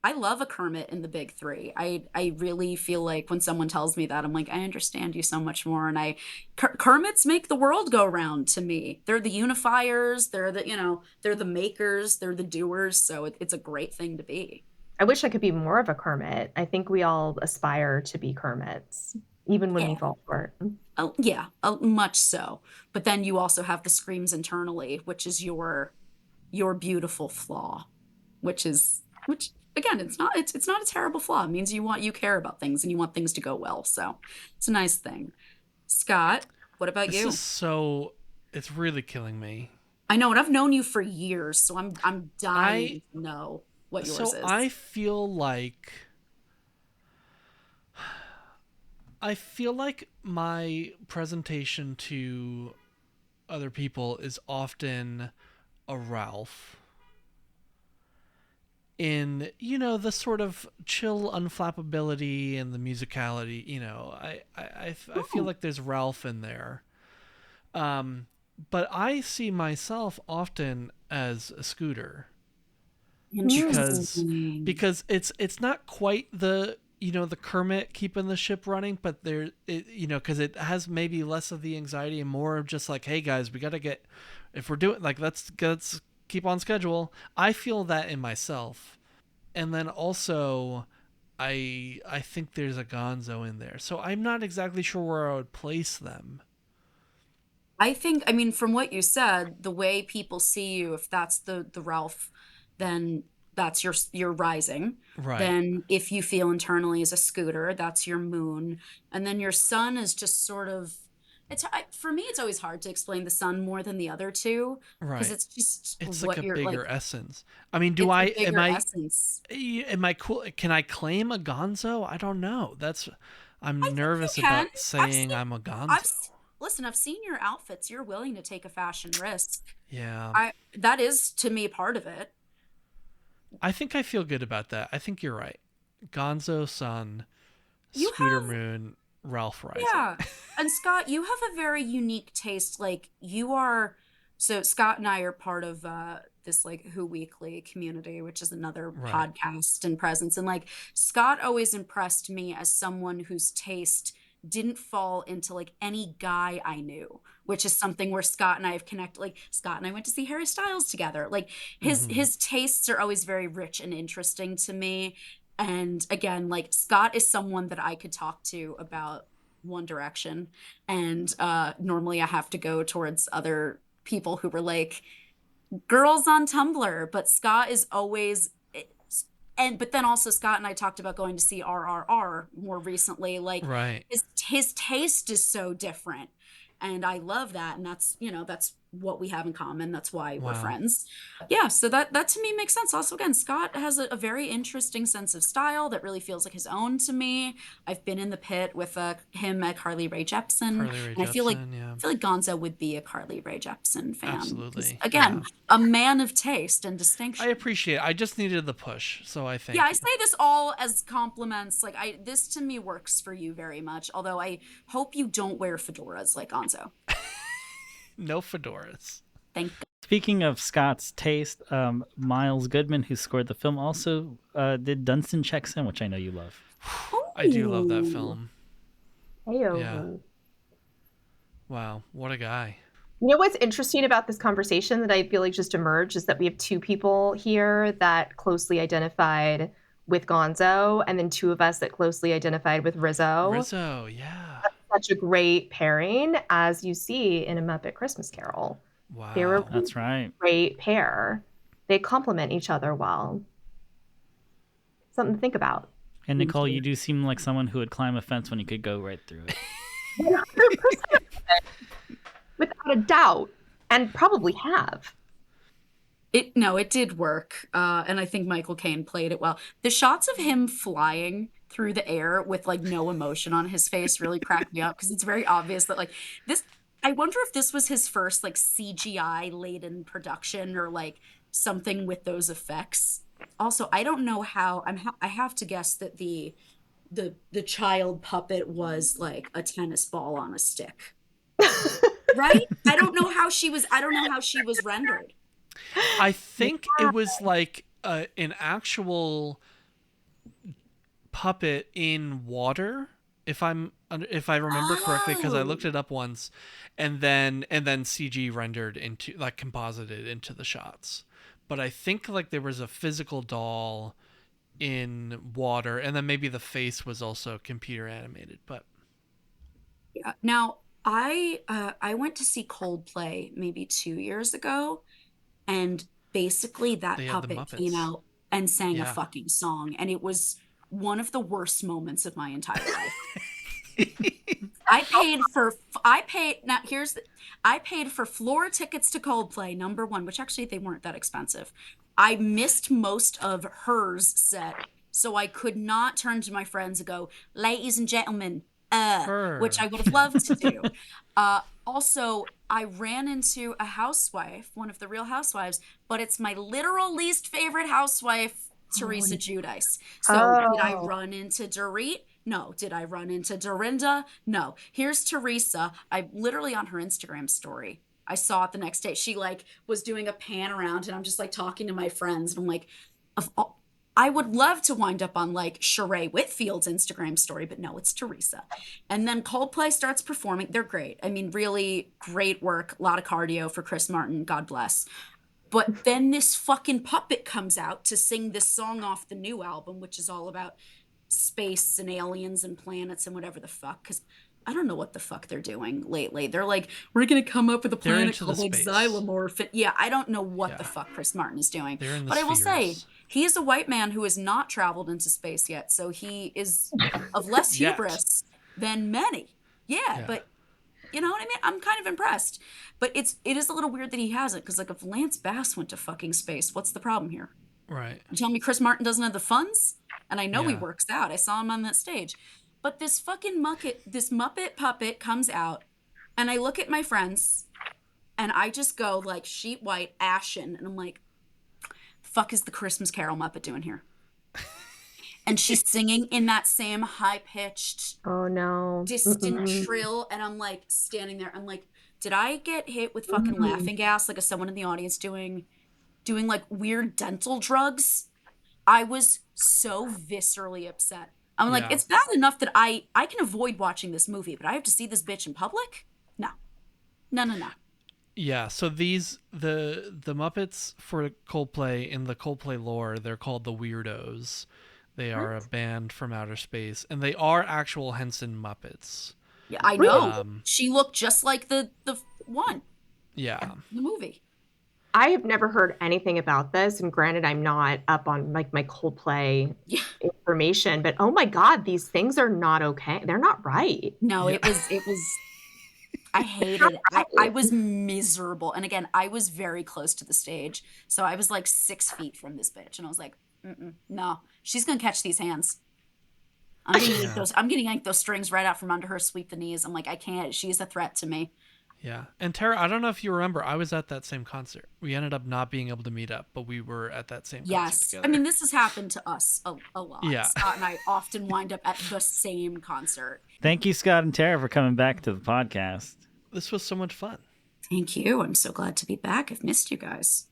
I love a Kermit in the big three. I really feel like when someone tells me that, I'm like, I understand you so much more. And Kermits make the world go round to me. They're the unifiers. They're the, they're the makers. They're the doers. So it's a great thing to be. I wish I could be more of a Kermit. I think we all aspire to be Kermits, even when we Yeah. fall short. Yeah, much so. But then you also have the screams internally, which is your beautiful flaw, which again, it's not a terrible flaw. It means you care about things and you want things to go well. So it's a nice thing. Scott, what about This you? is so. It's really killing me. I know, and I've known you for years, so I'm dying to know what yours is. I feel like my presentation to other people is often a Ralph in, the sort of chill unflappability and the musicality. I feel like there's Ralph in there. But I see myself often as a Scooter because Interesting. it's not quite the the Kermit keeping the ship running, but because it has maybe less of the anxiety and more of just like, hey guys, we gotta get, if we're doing like, let's keep on schedule. I feel that in myself, and then also I think there's a Gonzo in there, so I'm not exactly sure where I would place them. I mean, from what you said, the way people see you, if that's the Ralph, then that's your rising. Right. Then if you feel internally as a Scooter, that's your moon. And then your sun is just sort of, for me, it's always hard to explain the sun more than the other two. Right. Because it's just it's what like a you're bigger like. essence. I mean, Essence. am I cool? Can I claim a Gonzo? I don't know. I'm nervous about saying I'm a Gonzo. Listen, I've seen your outfits. You're willing to take a fashion risk. Yeah. That is, to me, part of it. I think I feel good about that. I think you're right. Gonzo Sun, Scooter Moon, Ralph Rising. Yeah. And Scott, you have a very unique taste. Like so Scott and I are part of this like Who Weekly community, which is another podcast and presence. And like Scott always impressed me as someone whose taste didn't fall into like any guy I knew, which is something where Scott and I have connected. Like Scott and I went to see Harry Styles together. Like his tastes are always very rich and interesting to me. And again, like Scott is someone that I could talk to about One Direction. And normally I have to go towards other people who were like girls on Tumblr, but Scott is always, but then also Scott and I talked about going to see RRR more recently. Like his taste is so different, and I love that, and that's what we have in common. That's why we're friends. Yeah, so that to me makes sense. Also, again, Scott has a very interesting sense of style that really feels like his own to me. I've been in the pit with him at Carly Rae Jepsen, and I feel like Gonzo would be a Carly Rae Jepsen fan. Absolutely. Again, a man of taste and distinction. I appreciate it. I just needed the push, so I think. Yeah, I say this all as compliments. Like this to me works for you very much. Although I hope you don't wear fedoras like Gonzo. No fedoras. Thank God. Speaking of Scott's taste, Miles Goodman, who scored the film, also did Dunstan Checks In, which I know you love. I do love that film. Hey-o. Yeah. Wow, what a guy. You know what's interesting about this conversation that I feel like just emerged is that we have two people here that closely identified with Gonzo, and then two of us that closely identified with Rizzo. Rizzo, yeah. That's such a great pairing, as you see in A Muppet Christmas Carol. Wow. They're a That's right. great pair. They complement each other well. Something to think about. And Nicole, you do seem like someone who would climb a fence when you could go right through it. 100%. Without a doubt. And probably have. It did work. And I think Michael Caine played it well. The shots of him flying through the air with like no emotion on his face really cracked me up, because it's very obvious that like this, I wonder if this was his first like CGI laden production or like something with those effects. Also, I don't know how I have to guess that the child puppet was like a tennis ball on a stick. Right? I don't know how she was rendered. I think it was like an actual puppet in water, if I remember correctly, because I looked it up once, and then CG rendered into, like, composited into the shots. But I think like there was a physical doll in water, and then maybe the face was also computer animated. But Yeah. Now, I went to see Coldplay maybe 2 years ago, and basically that they had the puppet came Muppets. out and sang a Yeah. fucking song, and it was one of the worst moments of my entire life. I paid for floor tickets to Coldplay, number one, which actually they weren't that expensive. I missed most of hers set, so I could not turn to my friends and go, ladies and gentlemen, which I would have loved to do. Also, I ran into a housewife, one of the Real Housewives, but it's my literal least favorite housewife, Teresa Giudice. So did I run into Dorit? No. Did I run into Dorinda? No. Here's Teresa. I literally on her Instagram story. I saw it the next day. She like was doing a pan around, and I'm just like talking to my friends, and I'm like, I would love to wind up on like Sheree Whitfield's Instagram story, but no, it's Teresa. And then Coldplay starts performing. They're great. I mean, really great work. A lot of cardio for Chris Martin. God bless. But then this fucking puppet comes out to sing this song off the new album, which is all about space and aliens and planets and whatever the fuck. Because I don't know what the fuck they're doing lately. They're like, we're going to come up with a planet called like Xylomorph. Yeah, I don't know what the fuck Chris Martin is doing. They're in the but I will say, spheres. he is a white man who has not traveled into space yet. So he is of less hubris than many. Yeah, but you know what I mean? I'm kind of impressed. But it is a little weird that he hasn't, because like if Lance Bass went to fucking space, what's the problem here? Right. You telling me Chris Martin doesn't have the funds? And I know he works out. I saw him on that stage. But this fucking Muppet puppet comes out, and I look at my friends, and I just go like sheet white, ashen, and I'm like, fuck is the Christmas Carol Muppet doing here? And she's singing in that same high-pitched, distant trill, and I'm like standing there. I'm like, did I get hit with fucking laughing gas? Like, is someone in the audience doing like weird dental drugs? I was so viscerally upset. I'm like, it's bad enough that I can avoid watching this movie, but I have to see this bitch in public? No. Yeah, so the Muppets for Coldplay, in the Coldplay lore, they're called the Weirdos. They are a band from outer space, and they are actual Henson Muppets. Yeah, I know. She looked just like the one. Yeah. The movie. I have never heard anything about this, and granted, I'm not up on like my Coldplay information, but oh my God, these things are not okay. They're not right. No, it was I hated it. I was miserable. And again, I was very close to the stage. So I was like 6 feet from this bitch. And I was like, no, she's going to catch these hands. I'm going to yank those strings right out from under her, sweep the knees. I'm like, I can't. She's a threat to me. Yeah. And Tara, I don't know if you remember, I was at that same concert. We ended up not being able to meet up, but we were at that same concert together. I mean, this has happened to us a lot. Yeah. Scott and I often wind up at the same concert. Thank you, Scott and Tara, for coming back to the podcast. This was so much fun. Thank you. I'm so glad to be back. I've missed you guys.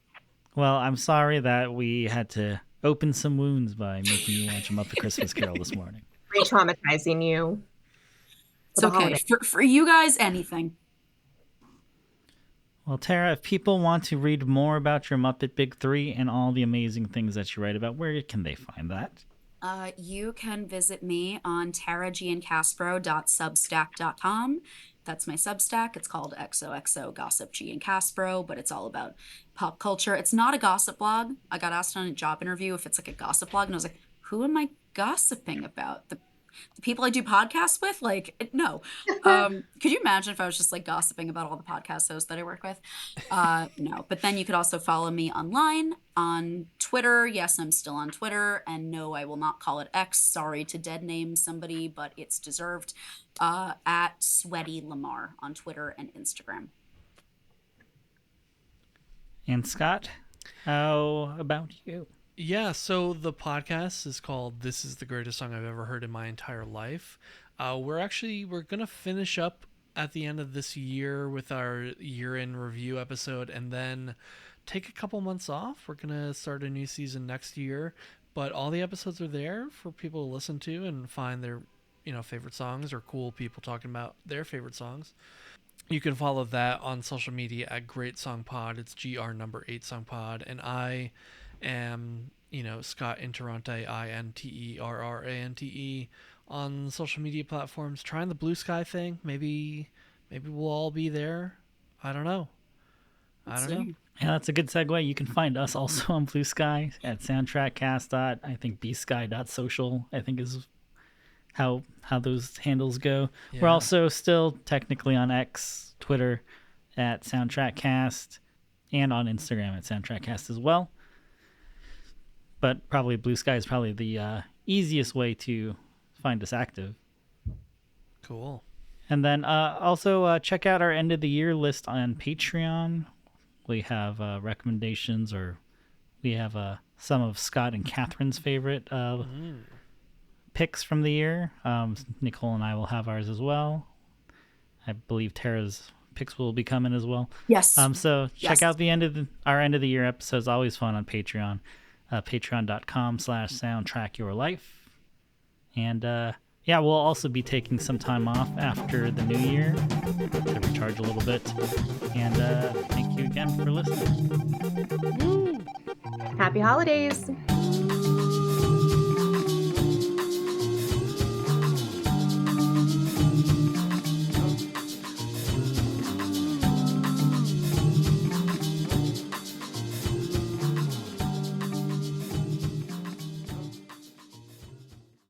Well, I'm sorry that we had to open some wounds by making you watch a Muppet Christmas Carol this morning. Re-traumatizing you. It's okay. For you guys, anything. Well, Tara, if people want to read more about your Muppet Big 3 and all the amazing things that you write about, where can they find that? You can visit me on taragiancaspro.substack.com. That's my Substack. It's called XOXO Gossip Giancaspro, but it's all about pop culture. It's not a gossip blog. I got asked on a job interview if it's like a gossip blog, and I was like, who am I gossiping about? The people I do podcasts with? Like, no. Could you imagine if I was just like gossiping about all the podcast hosts that I work with? No. But then you could also follow me online on Twitter. Yes, I'm still on Twitter. And no, I will not call it X. Sorry to dead name somebody, but it's deserved. At Sweaty Lamar on Twitter and Instagram. And Scott, how about you? Yeah, so the podcast is called This is the Greatest Song I've Ever Heard in My Entire Life. We're going to finish up at the end of this year with our year-end review episode, and then take a couple months off. We're going to start a new season next year. but all the episodes are there for people to listen to and find their, favorite songs or cool people talking about their favorite songs. You can follow that on social media at Great Song Pod. It's GR8 Song Pod. And I am, Scott Interrante, Interrante, on social media platforms. Trying the Blue Sky thing. Maybe we'll all be there. I don't know. Yeah, that's a good segue. You can find us also on Blue Sky at soundtrackcast. I think bsky.social, I think is how those handles go. Yeah. We're also still technically on X, Twitter at SoundtrackCast, and on Instagram at SoundtrackCast as well. But probably Blue Sky is probably the easiest way to find us active. Cool. And then also check out our end of the year list on Patreon. We have recommendations, or we have some of Scott and Catherine's favorite picks from the year. Nicole and I will have ours as well. I believe Tara's picks will be coming as well. Yes. So check out our end of the year episodes. Always fun on Patreon. Patreon.com/soundtrackyourlife. And we'll also be taking some time off after the new year to recharge a little bit. And thank you again for listening. Happy holidays.